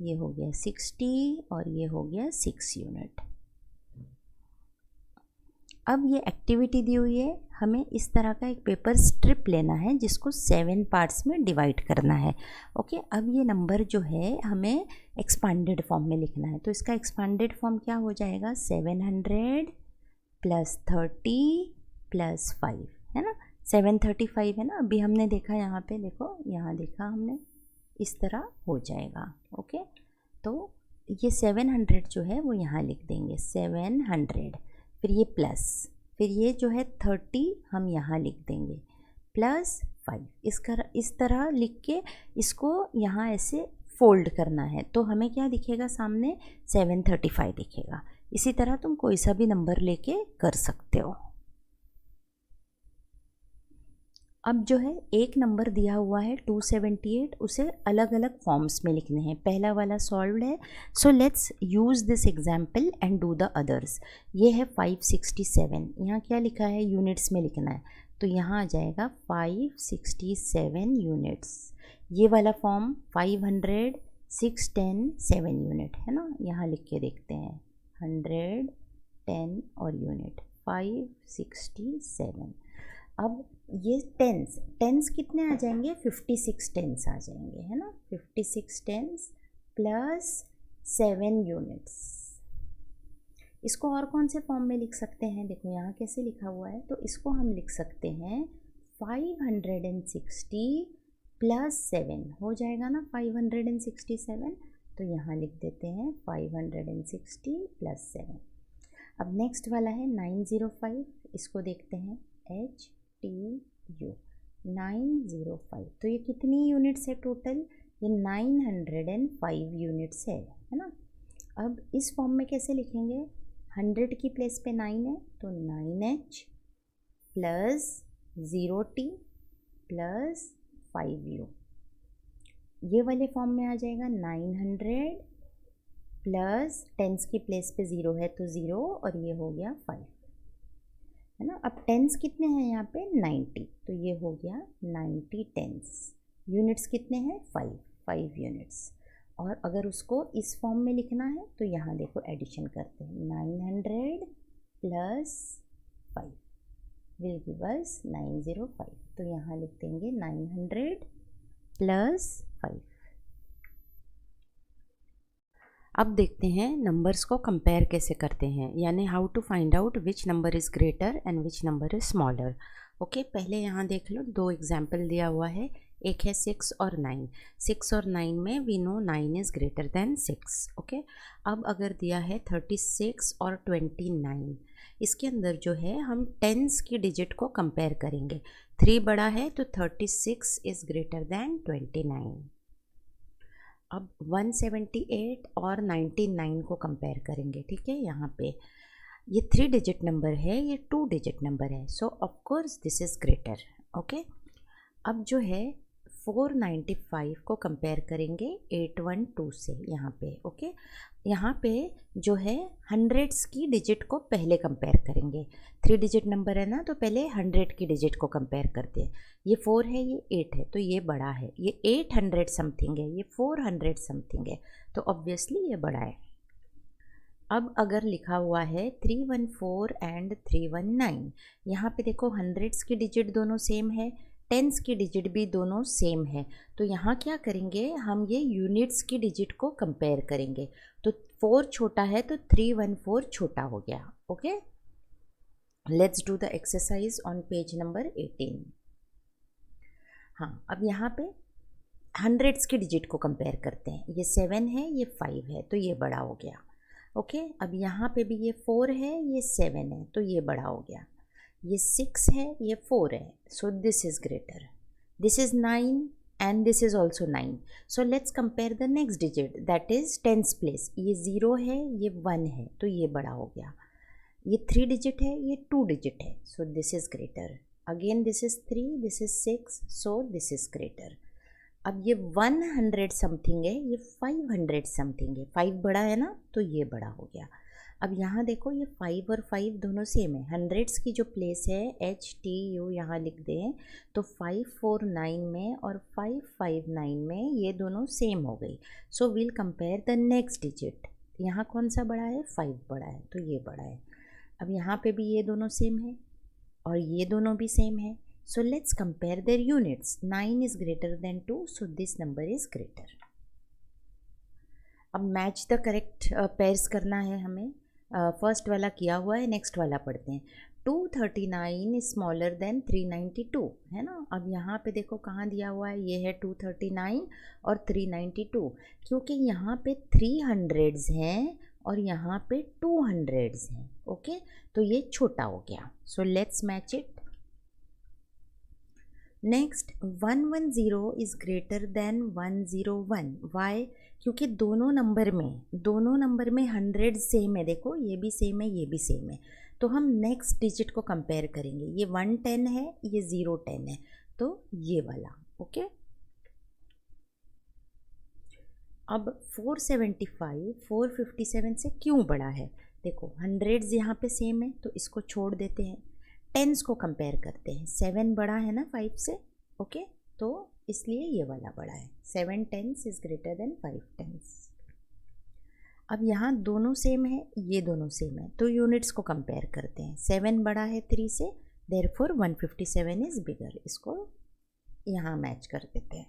ये हो गया 60 और ये हो गया 6 यूनिट। अब ये एक्टिविटी दी हुई है, हमें इस तरह का एक पेपर स्ट्रिप लेना है जिसको 7 पार्ट्स में डिवाइड करना है। ओके, अब ये नंबर जो है हमें एक्सपांडेड फॉर्म में लिखना है, तो इसका एक्सपांडेड फॉर्म क्या हो जाएगा, 700 प्लस 30 प्लस 5 है ना, 735 है ना। अभी हमने देखा यहाँ पे, देखो यहाँ देखा हमने, इस तरह हो जाएगा। ओके, तो ये 700 जो है वो यहाँ लिख देंगे 700, फिर ये प्लस, फिर ये जो है 30 हम यहाँ लिख देंगे प्लस 5, इस तरह लिख के इसको यहाँ ऐसे फोल्ड करना है, तो हमें क्या दिखेगा सामने, 735 दिखेगा। इसी तरह तुम कोई सा भी नंबर लेके कर सकते हो। अब जो है एक नंबर दिया हुआ है 278, उसे अलग अलग फॉर्म्स में लिखने हैं। पहला वाला सॉल्व्ड है, so let's use this example and do the others. ये है 567, यहाँ क्या लिखा है, यूनिट्स में लिखना है, तो यहाँ आ जाएगा 567 यूनिट्स। ये वाला फॉर्म 500, 6, 10, 7 यूनिट है ना, यहाँ लिख के देखते हैं 100, 10 और यूनिट 567। अब ये टेंस कितने आ जाएंगे, 56 टेंस आ जाएंगे है ना, 56 टेंस प्लस 7 यूनिट्स। इसको और कौन से फॉर्म में लिख सकते हैं, देखो यहाँ कैसे लिखा हुआ है, तो इसको हम लिख सकते हैं 560 प्लस 7 हो जाएगा ना 567, तो यहाँ लिख देते हैं 560 प्लस 7। अब नेक्स्ट वाला है 905, इसको देखते हैं HTU 905, तो ये कितनी यूनिट्स है टोटल, ये 905 यूनिट्स है ना। अब इस फॉर्म में कैसे लिखेंगे, 100 की प्लेस पे 9 है तो 9h plus 0t plus 5u, ये वाले फॉर्म में आ जाएगा 900 प्लस टेंस की प्लेस पे 0 है तो 0 और ये हो गया 5 है ना। अब टेंस कितने हैं यहाँ पे 90, तो ये हो गया 90 टेंस। यूनिट्स कितने हैं 5 यूनिट्स। और अगर उसको इस फॉर्म में लिखना है तो यहाँ देखो एडिशन करते हैं 900 प्लस 5 विल गिव अस 905, तो यहाँ लिख देंगे 900 प्लस 5। अब देखते हैं नंबर्स को कंपेयर कैसे करते हैं, यानी how to find out which number is greater and which number is smaller. Okay, पहले यहाँ देख लो, 2 एग्जाम्पल दिया हुआ है, एक है 6 और 9। 6 और 9 में we know 9 is greater than 6। Okay, अब अगर दिया है 36 और 29, इसके अंदर जो है हम टेंस की डिजिट को कंपेयर करेंगे। 3 बड़ा है तो 36 इज़ ग्रेटर दैन 29। अब 178 और 99 को कंपेयर करेंगे, ठीक है। यहाँ पे ये 3 डिजिट नंबर है, ये 2 डिजिट नंबर है, सो of course this is greater. Okay, अब जो है 495 को कंपेयर करेंगे 812 से यहाँ पे। ओके, यहाँ पे जो है हंड्रेड्स की डिजिट को पहले कंपेयर करेंगे। 3 डिजिट नंबर है ना, तो पहले 100 की डिजिट को कंपेयर करते हैं। ये 4 है, ये 8 है, तो ये बड़ा है। ये 800 समथिंग है, ये 400 समथिंग है, तो ऑब्वियसली ये बड़ा है। अब अगर लिखा हुआ है 314 एंड 319, यहाँ पे देखो हंड्रेड्स की डिजिट दोनों सेम है, टेंस की डिजिट भी दोनों सेम है, तो यहाँ क्या करेंगे हम, ये यूनिट्स की डिजिट को कंपेयर करेंगे। तो 4 छोटा है तो 314 छोटा हो गया। Okay, let's do the exercise on page number 18। हाँ, अब यहाँ पे हंड्रेड्स की डिजिट को कंपेयर करते हैं। ये 7 है, ये 5 है, तो ये बड़ा हो गया। ओके, अब यहाँ पे भी ये 4 है, ये 7 है, तो ये बड़ा हो गया। ये 6 है, ये 4 है, so this is greater. this is 9 and this is also 9. So let's compare the next digit, that is tens place. ये 0 है, ये 1 है, तो ये बड़ा हो गया. ये 3 डिजिट है, ये 2 डिजिट है, so this is greater. Again this is 3, this is 6, so this is greater. अब ये 100 समथिंग है, ये 500 समथिंग है. 5 बड़ा है ना, तो ये बड़ा हो गया. अब यहाँ देखो, ये 5 और 5 दोनों सेम है. हंड्रेड्स की जो प्लेस है HTU यहाँ लिख दें तो 549 में और 559 में ये दोनों सेम हो गई. So we'll compare the next digit. यहाँ कौन सा बड़ा है? 5 बड़ा है, तो ये बड़ा है. अब यहाँ पे भी ये दोनों सेम है और ये दोनों भी सेम है. So let's compare there units. 9 is greater then 2, so this number is greater. अब मैच द करेक्ट पेयर्स करना है हमें. फर्स्ट वाला किया हुआ है, नेक्स्ट वाला पढ़ते हैं. 239 इज स्मॉलर देन 392, है ना. अब यहाँ पे देखो कहाँ दिया हुआ है, ये है 239 और 392, क्योंकि यहाँ पे 300s हैं और यहाँ पे 200s हैं. ओके, तो ये छोटा हो गया. So let's match it. Next 110 is greater than 101. Why? क्योंकि दोनों नंबर में 100 सेम है. देखो ये भी सेम है, ये भी सेम है. तो हम नेक्स्ट डिजिट को कंपेयर करेंगे. ये 110 है, ये 010 है, तो ये वाला. ओके. अब 475 457 से क्यों बड़ा है? देखो 100s यहाँ पे सेम है, तो इसको छोड़ देते हैं. टेंस को कंपेयर करते हैं. 7 बड़ा है ना 5 से. ओके, तो इसलिए ये वाला बड़ा है. 7 10s is greater than 5 10s. अब यहाँ दोनों सेम है, ये दोनों सेम है, तो यूनिट्स को कंपेयर करते हैं. 7 बड़ा है 3 से, देयरफॉर 157 इज बिगर. इसको यहाँ मैच कर देते हैं.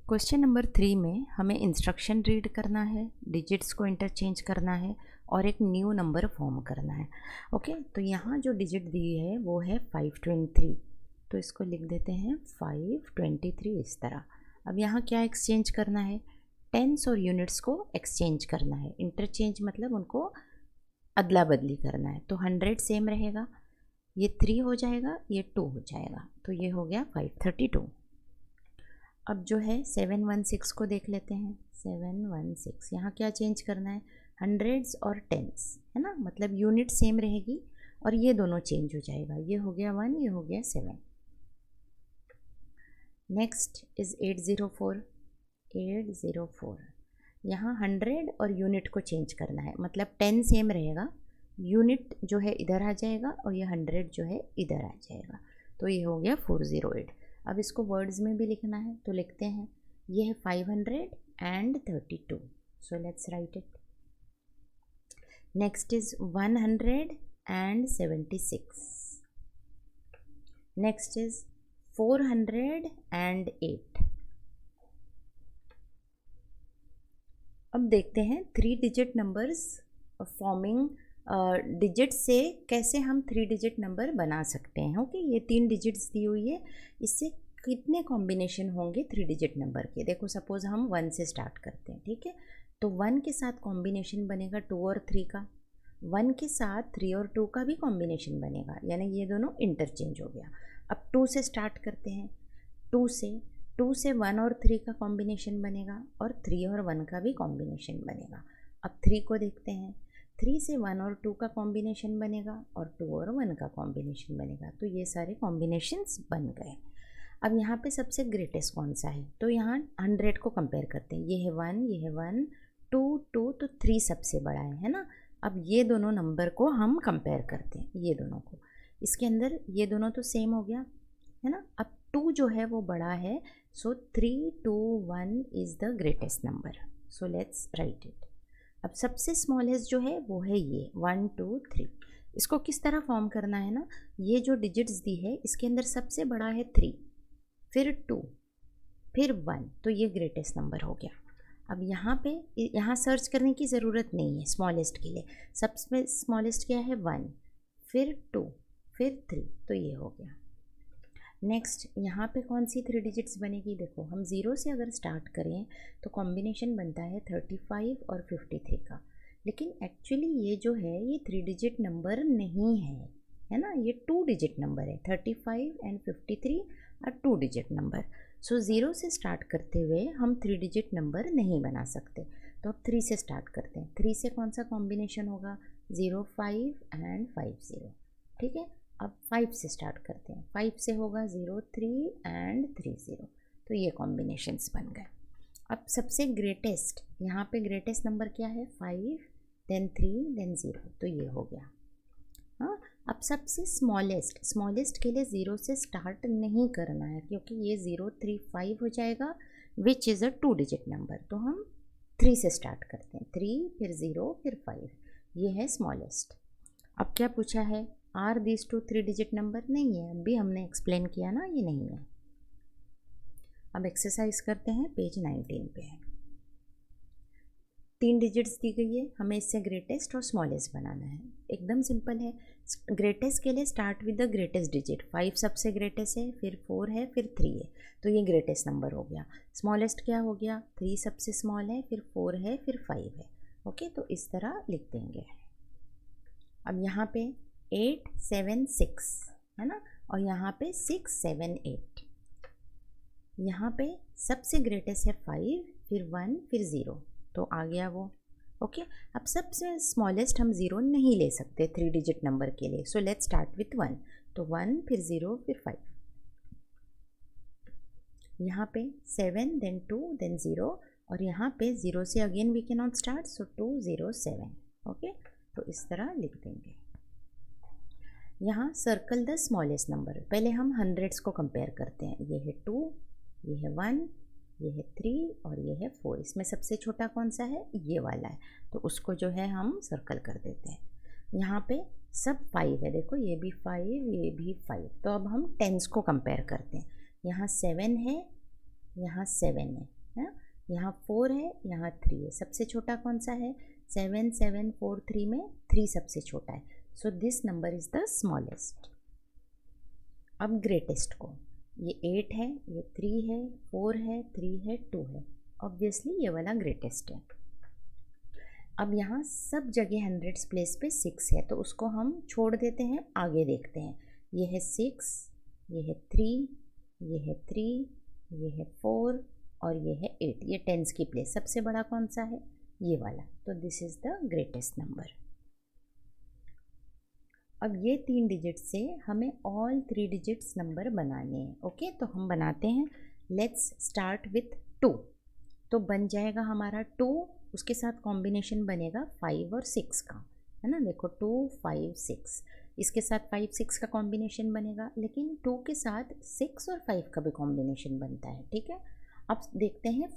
क्वेश्चन नंबर 3 में हमें इंस्ट्रक्शन रीड करना है, डिजिट्स को इंटरचेंज करना है और एक न्यू नंबर फॉर्म करना है. ओके, तो यहाँ जो डिजिट दी है वो है 523, तो इसको लिख देते हैं 523 इस तरह. अब यहाँ क्या एक्सचेंज करना है? टेंस और यूनिट्स को एक्सचेंज करना है. इंटरचेंज मतलब उनको अदला बदली करना है. तो 100 सेम रहेगा, ये 3 हो जाएगा, ये 2 हो जाएगा, तो ये हो गया 532. अब जो है 716 को देख लेते हैं. 716 यहाँ क्या चेंज करना है? 100s और 10s, है ना. मतलब यूनिट सेम रहेगी और ये दोनों चेंज हो जाएगा. ये हो गया 1, ये हो गया 7. Next is 804. 804 यहाँ 100 और यूनिट को चेंज करना है. मतलब 10 सेम रहेगा, यूनिट जो है इधर आ जाएगा और ये 100 जो है इधर आ जाएगा. तो ये हो गया 408. अब इसको वर्ड्स में भी लिखना है, तो लिखते हैं. ये है 532. सो let's right it. Next is 176. Next is 408. अब देखते हैं 3 डिजिट नंबर्स फॉर्मिंग डिजिट से कैसे हम 3 डिजिट नंबर बना सकते हैं. ओके, ये 3 डिजिट्स दी हुई है, इससे कितने कॉम्बिनेशन होंगे 3 डिजिट नंबर के. देखो सपोज हम 1 से स्टार्ट करते हैं, ठीक है. तो 1 के साथ कॉम्बिनेशन बनेगा 2 और 3 का. 1 के साथ 3 और 2 का भी कॉम्बिनेशन बनेगा, यानी ये दोनों इंटरचेंज हो गया. अब 2 से स्टार्ट करते हैं. 2 से 1 और 3 का कॉम्बिनेशन बनेगा और 3 और 1 का भी कॉम्बिनेशन बनेगा. अब 3 को देखते हैं. 3 से 1 और 2 का कॉम्बिनेशन बनेगा और 2 और 1 का कॉम्बिनेशन बनेगा. तो ये सारे कॉम्बिनेशंस बन गए. अब यहाँ पे सबसे ग्रेटेस्ट कौन सा है? तो यहाँ 100 को कंपेयर करते हैं. ये है 1, ये है 1, 2, 2, तो 3 सबसे बड़ा है ना. अब ये दोनों नंबर को हम कंपेयर करते हैं, ये दोनों को. इसके अंदर ये दोनों तो सेम हो गया, है ना. अब 2 जो है वो बड़ा है, सो 321 is the greatest number. So let's right it. अब सबसे स्मॉलेस्ट जो है वो है ये 1 2 3. इसको किस तरह फॉर्म करना है ना, ये जो डिजिट्स दी है इसके अंदर सबसे बड़ा है 3, फिर 2, फिर 1, तो ये ग्रेटेस्ट नंबर हो गया. अब यहाँ सर्च करने की ज़रूरत नहीं है स्मॉलेस्ट के लिए. सबसे स्मॉलेस्ट क्या है? 1, फिर 2, फिर 3, तो ये हो गया. नेक्स्ट यहाँ पे कौन सी 3 डिजिट्स बनेगी? देखो हम 0 से अगर स्टार्ट करें तो कॉम्बिनेशन बनता है 35 और 53 का. लेकिन एक्चुअली ये जो है ये 3 डिजिट नंबर नहीं है, है ना, ये 2 डिजिट नंबर है। 35 एंड 53 आर 2 डिजिट नंबर। सो 0 से स्टार्ट करते हुए हम 3 डिजिट नंबर नहीं बना सकते, तो अब 3 से स्टार्ट करते हैं। 3 से कौन सा कॉम्बिनेशन होगा? 0 5 एंड 5 0। ठीक है, अब 5 से स्टार्ट करते हैं। 5 से होगा 0 3 एंड 3 0। तो ये कॉम्बिनेशंस बन गए। अब सबसे ग्रेटेस्ट, यहाँ पे ग्रेटेस्ट नंबर क्या है? 5 देन 3 देन 0, तो ये हो गया। हाँ, अब सबसे स्मॉलेस्ट, स्मॉलेस्ट के लिए 0 से स्टार्ट नहीं करना है, क्योंकि ये 0 3 5 हो जाएगा, which is a 2 digit number. तो हम 3 से स्टार्ट करते हैं। 3 फिर 0 फिर 5, ये है स्मॉलेस्ट। अब क्या पूछा है? Are this two 3 digit number? नहीं है, अभी हमने एक्सप्लेन किया ना, ये नहीं है। अब एक्सरसाइज करते हैं, पेज 19 पे है। 3 डिजिट्स दी गई है, हमें इससे ग्रेटेस्ट और स्मॉलेस्ट बनाना है। एकदम सिंपल है। ग्रेटेस्ट के लिए start with the greatest digit. 5 सबसे ग्रेटेस्ट है, फिर 4 है, फिर 3 है, तो ये ग्रेटेस्ट नंबर हो गया। स्मॉलेस्ट क्या हो गया? 3 सबसे स्मॉल है, फिर 4 है, फिर 5 है। ओके, तो इस तरह लिख देंगे। अब यहाँ पे 8 7 6 है ना, और यहाँ पे 6 7 8। यहाँ पे सबसे ग्रेटेस्ट है 5, फिर 1, फिर 0, तो आ गया वो। ओके, अब सबसे स्मॉलेस्ट हम 0 नहीं ले सकते 3 डिजिट नंबर के लिए, सो लेट्स स्टार्ट विथ 1। तो 1 फिर 0 फिर 5। यहाँ पे 7 देन 2 देन 0, और यहाँ पे 0 से again we can not start, so 2 0 7। Okay, तो इस तरह लिख देंगे। यहाँ सर्कल द स्मॉलेस्ट नंबर। पहले हम हंड्रेड्स को कंपेयर करते हैं। ये है 2, ये है 1, ये है 3 और ये है 4। इसमें सबसे छोटा कौन सा है? ये वाला है, तो उसको जो है हम सर्कल कर देते हैं। यहाँ पे सब 5 है, देखो ये भी 5, ये भी 5। तो अब हम टेंस को कंपेयर करते हैं। यहाँ 7 है, यहाँ 7 है, यहाँ 4 है, यहाँ 3 है। सबसे छोटा कौन सा है? 7 7 4 3 में 3 सबसे छोटा है, so this number is the smallest. अब ग्रेटेस्ट को, ये 8 है, ये 3 है, 4 है, 3 है, 2 है, ऑब्वियसली ये वाला ग्रेटेस्ट है। अब यहाँ सब जगह हंड्रेड्स प्लेस पे 6 है, तो उसको हम छोड़ देते हैं, आगे देखते हैं। ये है 6, ये है 3, ये है 3, ये है 4 और ये है 8। ये टेंस की प्लेस सबसे बड़ा कौन सा है? ये वाला, तो this is the greatest number. अब ये 3 डिजिट से हमें ऑल 3 डिजिट्स नंबर बनाने हैं। ओके, तो हम बनाते हैं। Let's start with 2। तो बन जाएगा हमारा 2, उसके साथ कॉम्बिनेशन बनेगा 5 और 6 का, है ना। देखो 2 5 6, इसके साथ 5 6 का कॉम्बिनेशन बनेगा, लेकिन 2 के साथ 6 और 5 का भी कॉम्बिनेशन बनता है। ठीक है, अब देखते हैं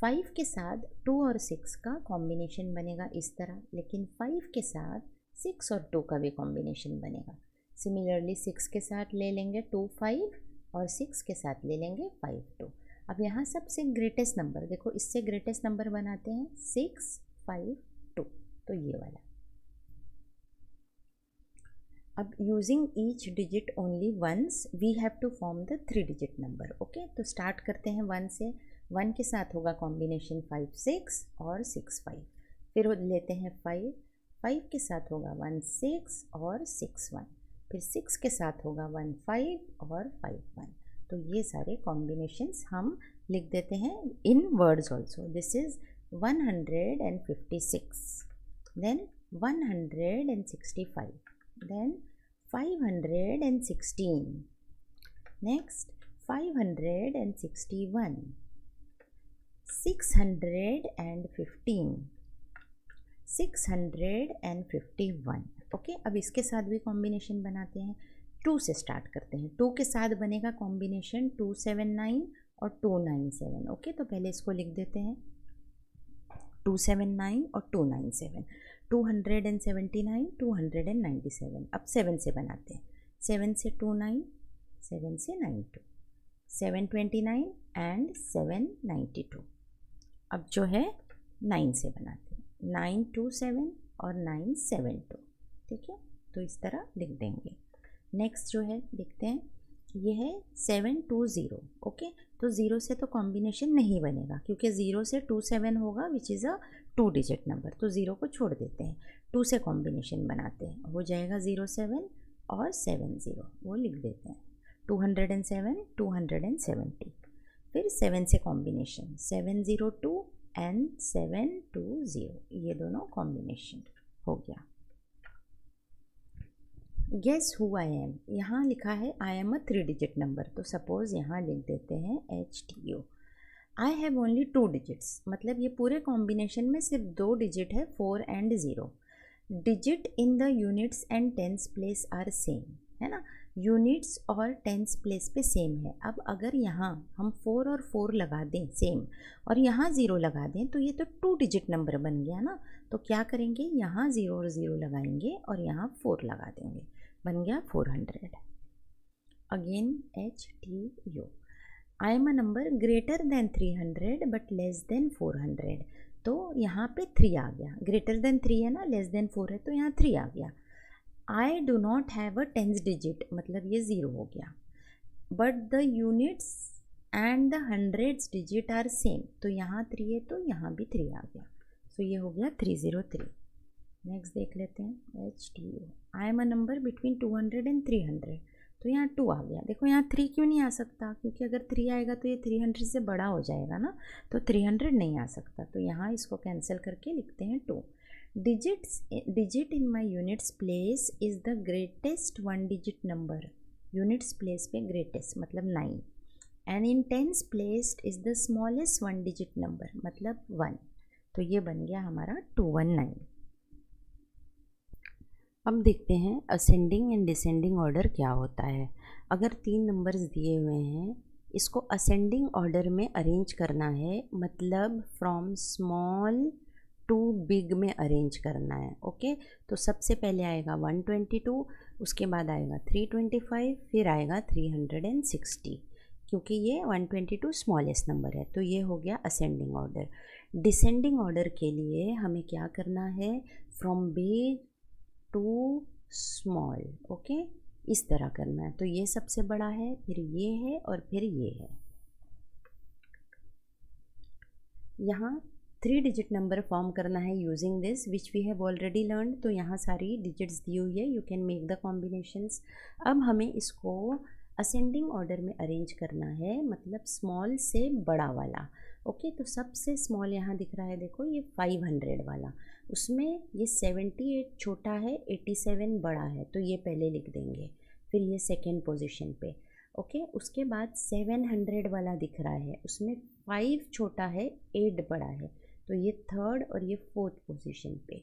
5 के साथ 2 और 6 का कॉम्बिनेशन बनेगा इस तरह, लेकिन 5 के साथ 6 और 2 का भी कॉम्बिनेशन बनेगा। सिमिलरली 6 के साथ ले लेंगे 2 5 और 6 के साथ ले लेंगे 5 2। अब यहाँ सबसे ग्रेटेस्ट नंबर देखो, इससे ग्रेटेस्ट नंबर बनाते हैं 6 5 2, तो ये वाला। अब using each digit only once we have to form the 3 digit number. Okay, तो स्टार्ट करते हैं 1 से। 1 के साथ होगा कॉम्बिनेशन 5 6 और 6 5। फिर लेते हैं 5 के साथ होगा 1 6 और 6 1। फिर 6 के साथ होगा 1 5 और 5 1। तो ये सारे कॉम्बिनेशंस हम लिख देते हैं in words also. This is 156, then 165, then 516, next 561, 615, 651। Okay, अब इसके साथ भी कॉम्बिनेशन बनाते हैं। 2 से स्टार्ट करते हैं। 2 के साथ बनेगा कॉम्बिनेशन 279 और 297। ओके, तो पहले इसको लिख देते हैं 279 और 297, 279 297। अब 7 से बनाते हैं। 7 से 29, 7 से 92, 729 एंड 792। अब जो है 9 से बनाते हैं, 927 और 972। ठीक है, तो इस तरह लिख देंगे। नेक्स्ट जो है देखते हैं, ये है 720। ओके, तो 0 से तो कॉम्बिनेशन नहीं बनेगा, क्योंकि 0 से 27 होगा which is a 2 digit number, तो 0 को छोड़ देते हैं। 2 से कॉम्बिनेशन बनाते हैं, हो जाएगा 07 और 70 वो लिख देते हैं, 207 270। फिर 7 से कॉम्बिनेशन 702 एंड 720, ये दोनों कॉम्बिनेशन हो गया। गेस हु आई एम, यहाँ लिखा है I am a 3 digit number, तो सपोज़ यहाँ लिख देते हैं HTU। I have only 2 digits, मतलब ये पूरे कॉम्बिनेशन में सिर्फ 2 डिजिट है, 4 and 0। Digit in the units and tens place are same, है ना, यूनिट्स और टेंस प्लेस पे सेम है। अब अगर यहाँ हम 4 और 4 लगा दें सेम, और यहाँ 0 लगा दें, तो ये तो 2 डिजिट नंबर बन गया ना। तो क्या करेंगे, यहाँ 0 और 0 लगाएंगे और यहाँ 4 लगा देंगे, बन गया 400। Again HTU। I am a number greater than 300 but less than 400, तो यहाँ पे 3 आ गया, ग्रेटर देन 3 है ना, लेस देन 4 है, तो यहाँ 3 आ गया। I do not have a tens digit, मतलब ये 0 हो गया। But the units and the hundreds digit are same, तो यहाँ 3 है तो यहाँ भी 3 आ गया, तो ये हो गया 303। नेक्स्ट देख लेते हैं HTU। I am a number between 200 and 300, तो यहाँ 2 आ गया। देखो यहाँ 3 क्यों नहीं आ सकता, क्योंकि अगर 3 आएगा तो ये 300 से बड़ा हो जाएगा ना, तो 300 नहीं आ सकता, तो यहाँ इसको कैंसिल करके लिखते हैं 2। Digit in my units place is the greatest 1 digit number, units place पे ग्रेटेस्ट मतलब 9, and in tens placed is the smallest 1 digit number मतलब 1, तो ये बन गया हमारा 219। अब देखते हैं असेंडिंग एंड डिसेंडिंग ऑर्डर क्या होता है। अगर 3 नंबर्स दिए हुए हैं, इसको असेंडिंग ऑर्डर में अरेंज करना है, मतलब फ्रॉम स्मॉल टू बिग में अरेंज करना है। ओके, तो सबसे पहले आएगा 122, उसके बाद आएगा 325, फिर आएगा 360, क्योंकि ये 122 स्मॉलेस्ट नंबर है, तो ये हो गया असेंडिंग ऑर्डर। डिसेंडिंग ऑर्डर के लिए हमें क्या करना है, from big to small, okay, इस तरह करना है। तो ये सबसे बड़ा है, फिर ये है और फिर ये है। यहाँ 3 डिजिट नंबर फॉर्म करना है using this which we have already learn, तो यहाँ सारी डिजिट्स दी हुई है, you can make the combinations. अब हमें इसको असेंडिंग ऑर्डर में अरेंज करना है, मतलब स्मॉल से बड़ा वाला। ओके, तो सबसे स्मॉल यहाँ दिख रहा है, देखो ये 500 वाला, उसमें ये 78 छोटा है, 87 बड़ा है, तो ये पहले लिख देंगे, फिर ये सेकेंड पोजीशन पे। ओके, उसके बाद 700 वाला दिख रहा है, उसमें 5 छोटा है, 8 बड़ा है, तो ये थर्ड और ये फोर्थ पोजीशन पे।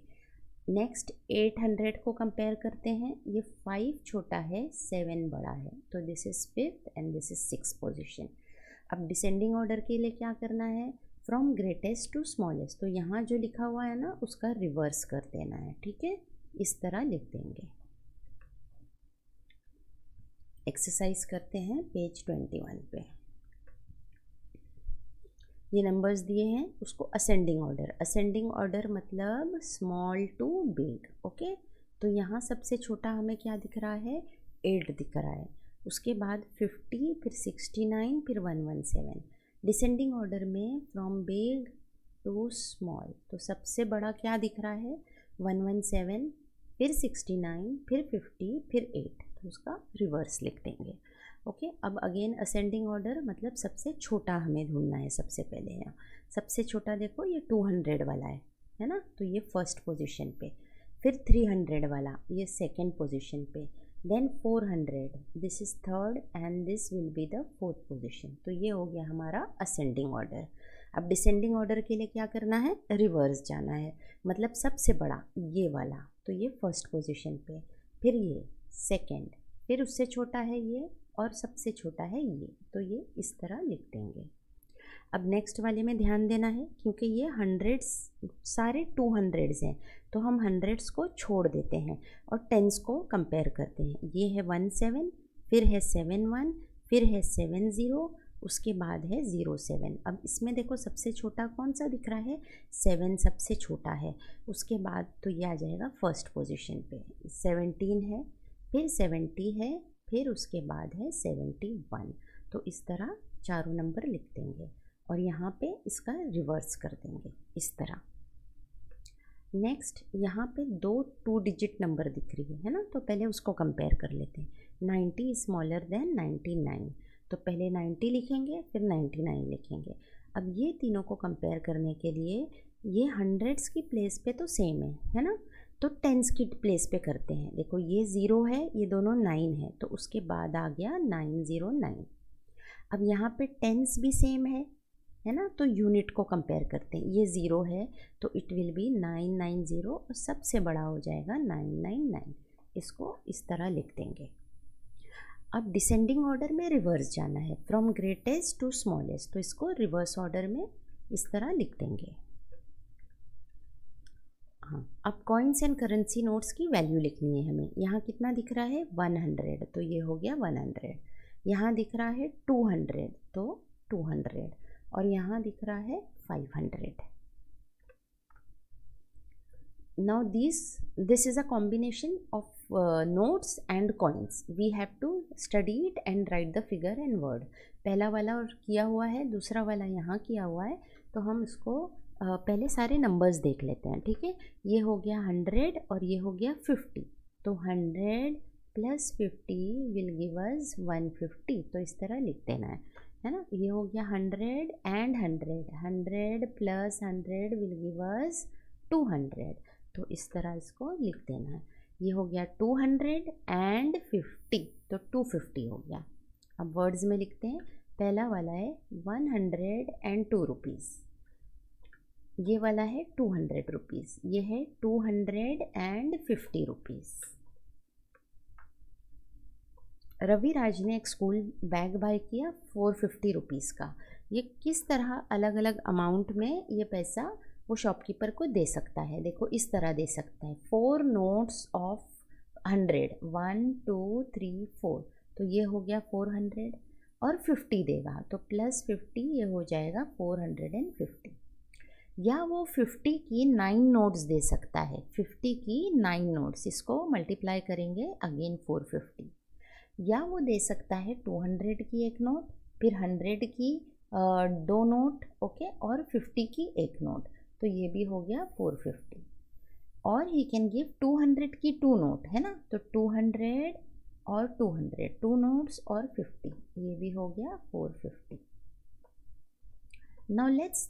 नेक्स्ट 800 को कंपेयर करते हैं, ये 5 छोटा है, 7 बड़ा है, तो this is fifth and this is sixth position. अब डिसेंडिंग ऑर्डर के लिए क्या करना है, फ्रॉम ग्रेटेस्ट टू स्मॉलेस्ट, तो यहाँ जो लिखा हुआ है ना उसका रिवर्स कर देना है, ठीक है, इस तरह लिख देंगे। एक्सरसाइज करते हैं पेज 21 पे। ये नंबर्स दिए हैं, उसको असेंडिंग ऑर्डर मतलब स्मॉल टू बिग। ओके, तो यहाँ सबसे छोटा हमें क्या दिख रहा है, 8 दिख रहा है, उसके बाद 50, फिर 69, फिर 117। डिसेंडिंग ऑर्डर में फ्रॉम बिग टू स्मॉल, तो सबसे बड़ा क्या दिख रहा है, 117, फिर 69, फिर 50, फिर 8, तो उसका रिवर्स लिख देंगे। ओके, अब अगेन असेंडिंग ऑर्डर मतलब सबसे छोटा हमें ढूंढना है। सबसे पहले यहाँ सबसे छोटा देखो ये 200 वाला है ना, तो ये फर्स्ट पोजीशन पे, फिर 300 वाला ये सेकंड पोजीशन पे, then 400, this is third and this will be the fourth position. तो ये हो गया हमारा असेंडिंग ऑर्डर। अब डिसेंडिंग ऑर्डर के लिए क्या करना है, रिवर्स जाना है, मतलब सबसे बड़ा ये वाला, तो ये फर्स्ट पोजीशन पे, फिर ये सेकंड, फिर उससे छोटा है ये और सबसे छोटा है ये, तो ये इस तरह लिख देंगे। अब नेक्स्ट वाले में ध्यान देना है, क्योंकि ये हंड्रेड्स सारे 200s हैं, तो हम हंड्रेड्स को छोड़ देते हैं और टेंस को कंपेयर करते हैं। ये है 17, फिर है 71, फिर है 70, उसके बाद है 07। अब इसमें देखो सबसे छोटा कौन सा दिख रहा है, 7 सबसे छोटा है, उसके बाद तो ये आ जाएगा फर्स्ट पोजीशन पे, 17 है, फिर 70 है, फिर उसके बाद है 71। तो इस तरह चारों नंबर लिख देंगे और यहाँ पे इसका रिवर्स कर देंगे इस तरह। नेक्स्ट यहाँ पे दो 2 डिजिट नंबर दिख रही है ना, तो पहले उसको कंपेयर कर लेते हैं। 90 स्मॉलर देन 99, तो पहले 90 लिखेंगे फिर 99 लिखेंगे। अब ये तीनों को कंपेयर करने के लिए ये हंड्रेड्स की प्लेस पे तो सेम है ना, तो टेंस की प्लेस पे करते हैं। देखो ये 0 है, ये दोनों 9 है, तो उसके बाद आ गया 909। अब यहाँ पे टेंस भी सेम है ना, तो यूनिट को कंपेयर करते हैं। ये 0 है तो इट विल बी 990 और सबसे बड़ा हो जाएगा 999। इसको इस तरह लिख देंगे। अब डिसेंडिंग ऑर्डर में रिवर्स जाना है, फ्रॉम ग्रेटेस्ट टू स्मॉलेस्ट, तो इसको रिवर्स ऑर्डर में इस तरह लिख देंगे। हाँ, अब कॉइन्स एंड करेंसी नोट्स की वैल्यू लिखनी है हमें। यहाँ कितना दिख रहा है 100, तो ये हो गया 100। यहाँ दिख रहा है 200, तो 200, और यहाँ दिख रहा है 500। Now this is a combination of notes and coins. We have to study it and write the figure and word. पहला वाला और किया हुआ है, दूसरा वाला यहाँ किया हुआ है, तो हम इसको पहले सारे नंबर्स देख लेते हैं। ठीक है, ये हो गया 100 और ये हो गया 50, तो 100 + 50 विल गिव अस 150, तो इस तरह लिख देना है ना। ये हो गया 100 and 100, 100 + 100 विल गिव अस 200, तो इस तरह इसको लिख देना है। ये हो गया 200 and 50, तो 250 हो गया। अब वर्ड्स में लिखते हैं। पहला वाला है 102 रुपीज़, ये वाला है 200 रुपीज़, ये है 250 रुपीज़। रवि राज ने एक स्कूल बैग बाय किया 450 रुपीज़ का। ये किस तरह अलग अलग अमाउंट में ये पैसा वो शॉपकीपर को दे सकता है? देखो इस तरह दे सकता है, 4 नोट्स ऑफ 100, 1 2 3 4, तो ये हो गया 400, और 50 देगा तो +50, ये हो जाएगा 450। या वो 50 की 9 नोट्स दे सकता है, 50 की 9 नोट्स, इसको मल्टीप्लाई करेंगे अगेन 450। या वो दे सकता है 200 की एक नोट, फिर 100 की 2 नोट, ओके, और 50 की एक नोट, तो ये भी हो गया 450। और ही कैन गिव 200 की 2 नोट, है ना, तो 200 और 200, 2 नोट्स और 50, ये भी हो गया 450। Now let's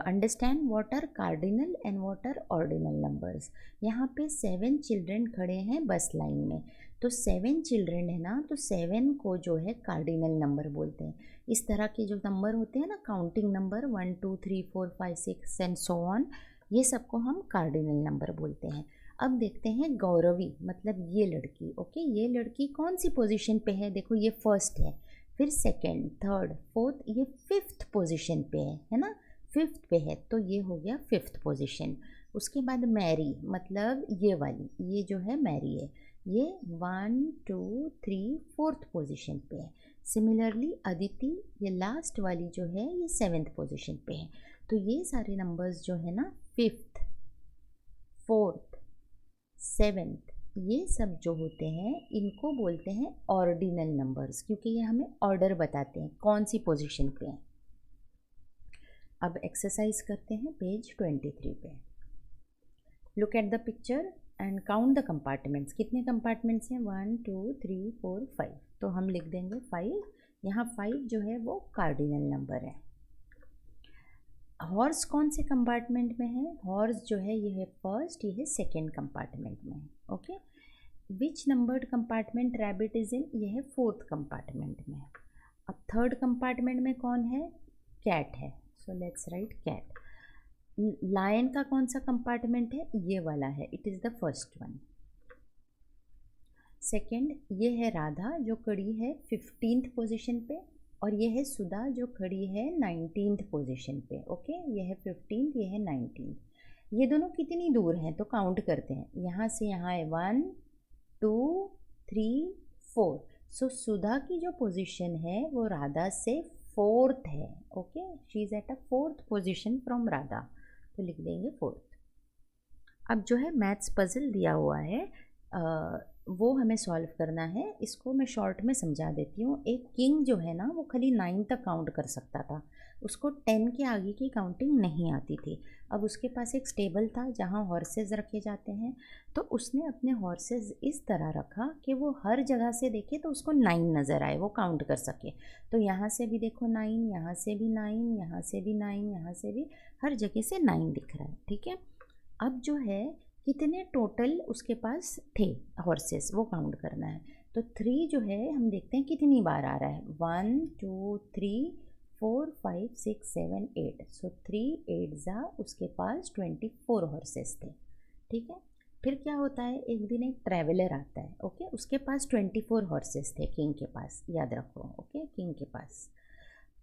understand what are cardinal and what are ordinal numbers. यहाँ पे 7 चिल्ड्रन खड़े हैं बस लाइन में, तो 7 चिल्ड्रन है ना, तो 7 को जो है कार्डिनल नंबर बोलते हैं। इस तरह के जो नंबर होते हैं ना, counting number 1 2 3 4 5 6 and so on, ये सबको हम कार्डिनल नंबर बोलते हैं। अब देखते हैं गौरवी, मतलब ये लड़की, ओके, ये लड़की कौन सी पोजीशन पे है? देखो ये फर्स्ट है, फिर सेकंड, थर्ड, फोर्थ, ये 5th पोजीशन पे है ना, 5th पे है, तो ये हो गया 5th पोजीशन। उसके बाद मैरी, मतलब ये वाली, ये जो है मैरी है, ये 1 2 3 4th पोजीशन पे है। सिमिलरली अदिति, ये लास्ट वाली जो है, ये 7th पोजीशन पे है। तो ये सारे नंबर्स जो है ना, 5th 4th 7th, ये सब जो होते हैं इनको बोलते हैं ऑर्डिनल नंबर्स, क्योंकि ये हमें ऑर्डर बताते हैं कौन सी पोजीशन पे हैं। अब एक्सरसाइज करते हैं पेज 23 पे। Look at the picture and count the compartments. कितने कंपार्टमेंट्स हैं? 1 2 3 4 5, तो हम लिख देंगे 5। यहाँ 5 जो है वो कार्डिनल नंबर है। हॉर्स कौन से कंपार्टमेंट में है? हॉर्स जो है ये है फर्स्ट, ये है सेकेंड कंपार्टमेंट में है, okay. Which numbered compartment rabbit is in? ये है 4th कंपार्टमेंट में। अब 3rd कंपार्टमेंट में कौन है? कैट है, so let's write cat. Lion का कौन सा कंपार्टमेंट है? ये वाला है, it is the first one. Second, ये है राधा जो खड़ी है 15th पोजीशन पे, और ये है सुधा जो खड़ी है 19th पोजीशन पे, ओके। ये है 15th, ये है 19th। ये दोनों कितनी दूर हैं? तो काउंट करते हैं, यहाँ से यहाँ है 1 2 3 4, सो सुधा की जो पोजीशन है वो राधा से 4th है, okay. She is at a 4th position from Radha, तो लिख देंगे 4th। अब जो है मैथ्स पजल दिया हुआ है, वो हमें सॉल्व करना है। इसको मैं शॉर्ट में समझा देती हूँ। एक किंग जो है ना, वो खाली 9 तक काउंट कर सकता था, उसको 10 के आगे की काउंटिंग नहीं आती थी। अब उसके पास एक स्टेबल था जहाँ हॉर्सेस रखे जाते हैं, तो उसने अपने हॉर्सेस इस तरह रखा कि वो हर जगह से देखे तो उसको 9 नज़र आए, वो काउंट कर सके। तो यहाँ से भी देखो 9, यहाँ से भी 9, यहाँ से भी 9, यहाँ से भी, हर जगह से 9 दिख रहा है, ठीक है। अब जो है कितने टोटल उसके पास थे हॉर्सेस वो काउंट करना है। तो 3 जो है हम देखते हैं कितनी बार आ रहा है, 1 2 3 4 5 6 7 8, सो 3 8 जा उसके पास 24 हॉर्सेस थे, ठीक है। फिर क्या होता है, एक दिन एक ट्रैवलर आता है, ओके, उसके पास 24 हॉर्सेस थे किंग के पास, याद रखो, ओके, किंग के पास।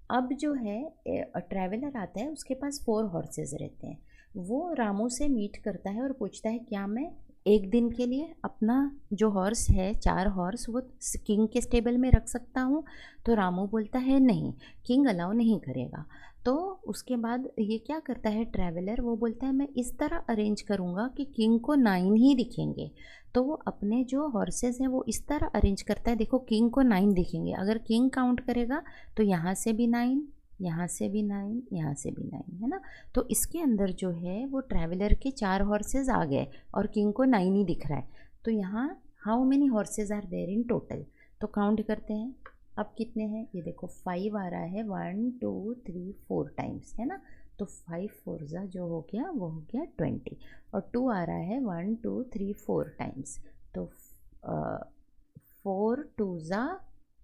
अब जो है ट्रैवलर आता है, उसके पास 4 हॉर्सेस रहते हैं। वो रामू से मीट करता है और पूछता है क्या मैं एक दिन के लिए अपना जो हॉर्स है 4 हॉर्स वो किंग के स्टेबल में रख सकता हूँ। तो रामू बोलता है नहीं, किंग अलाउ नहीं करेगा। तो उसके बाद ये क्या करता है ट्रैवलर, वो बोलता है मैं इस तरह अरेंज करूँगा कि किंग को 9 ही दिखेंगे। तो वो अपने जो हॉर्सेस हैं वो इस तरह अरेंज करता है, देखो किंग को 9 दिखेंगे, अगर किंग काउंट करेगा तो यहाँ से भी 9, यहाँ से भी 9, यहाँ से भी 9, है ना। तो इसके अंदर जो है वो ट्रैवलर के 4 हॉर्सेस आ गए और किंग को 9 ही दिख रहा है। तो यहाँ how many horses are there in total, तो काउंट करते हैं। अब कितने हैं, ये देखो 5 आ रहा है, 1 2 3 4 टाइम्स, है ना। तो 5 4 जा जो हो गया वो हो गया 20, और 2 आ रहा है 1 2 3 4 टाइम्स, तो 4 2 जा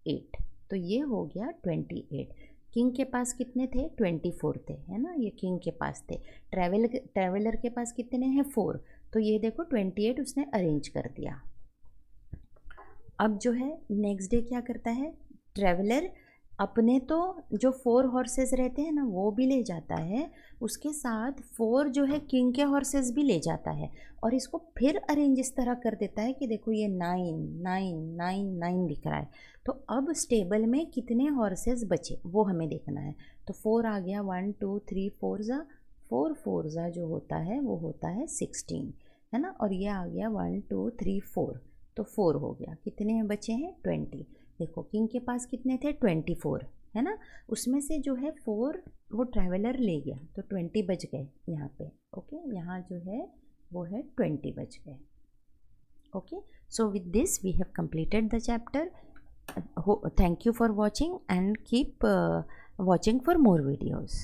8, तो ये हो गया 28। किंग के पास कितने थे, 24 थे, है ना, ये किंग के पास थे। ट्रैवलर के पास कितने हैं, 4, तो ये देखो 28 उसने अरेंज कर दिया। अब जो है नेक्स्ट डे क्या करता है ट्रैवलर, अपने तो जो 4 हॉर्सेस रहते हैं ना वो भी ले जाता है, उसके साथ 4 जो है किंग के हॉर्सेस भी ले जाता है, और इसको फिर अरेंज इस तरह कर देता है कि देखो ये 9 9 9 9 दिख रहा है। तो अब स्टेबल में कितने हॉर्सेस बचे वो हमें देखना है। तो 4 आ गया, 1 2 3 4 जा, 4 4 जा जो होता है वो होता है 16, है ना, और ये आ गया 1 2 3 4, तो 4 हो गया, कितने बचे हैं 20। देखो किंग के पास कितने थे 24, है ना, उसमें से जो है 4 वो ट्रैवलर ले गया, तो 20 बच गए यहाँ पे, ओके, यहाँ जो है वो है 20 बच गए, okay. So with this we have completed the chapter. Thank you for watching and keep watching for more videos.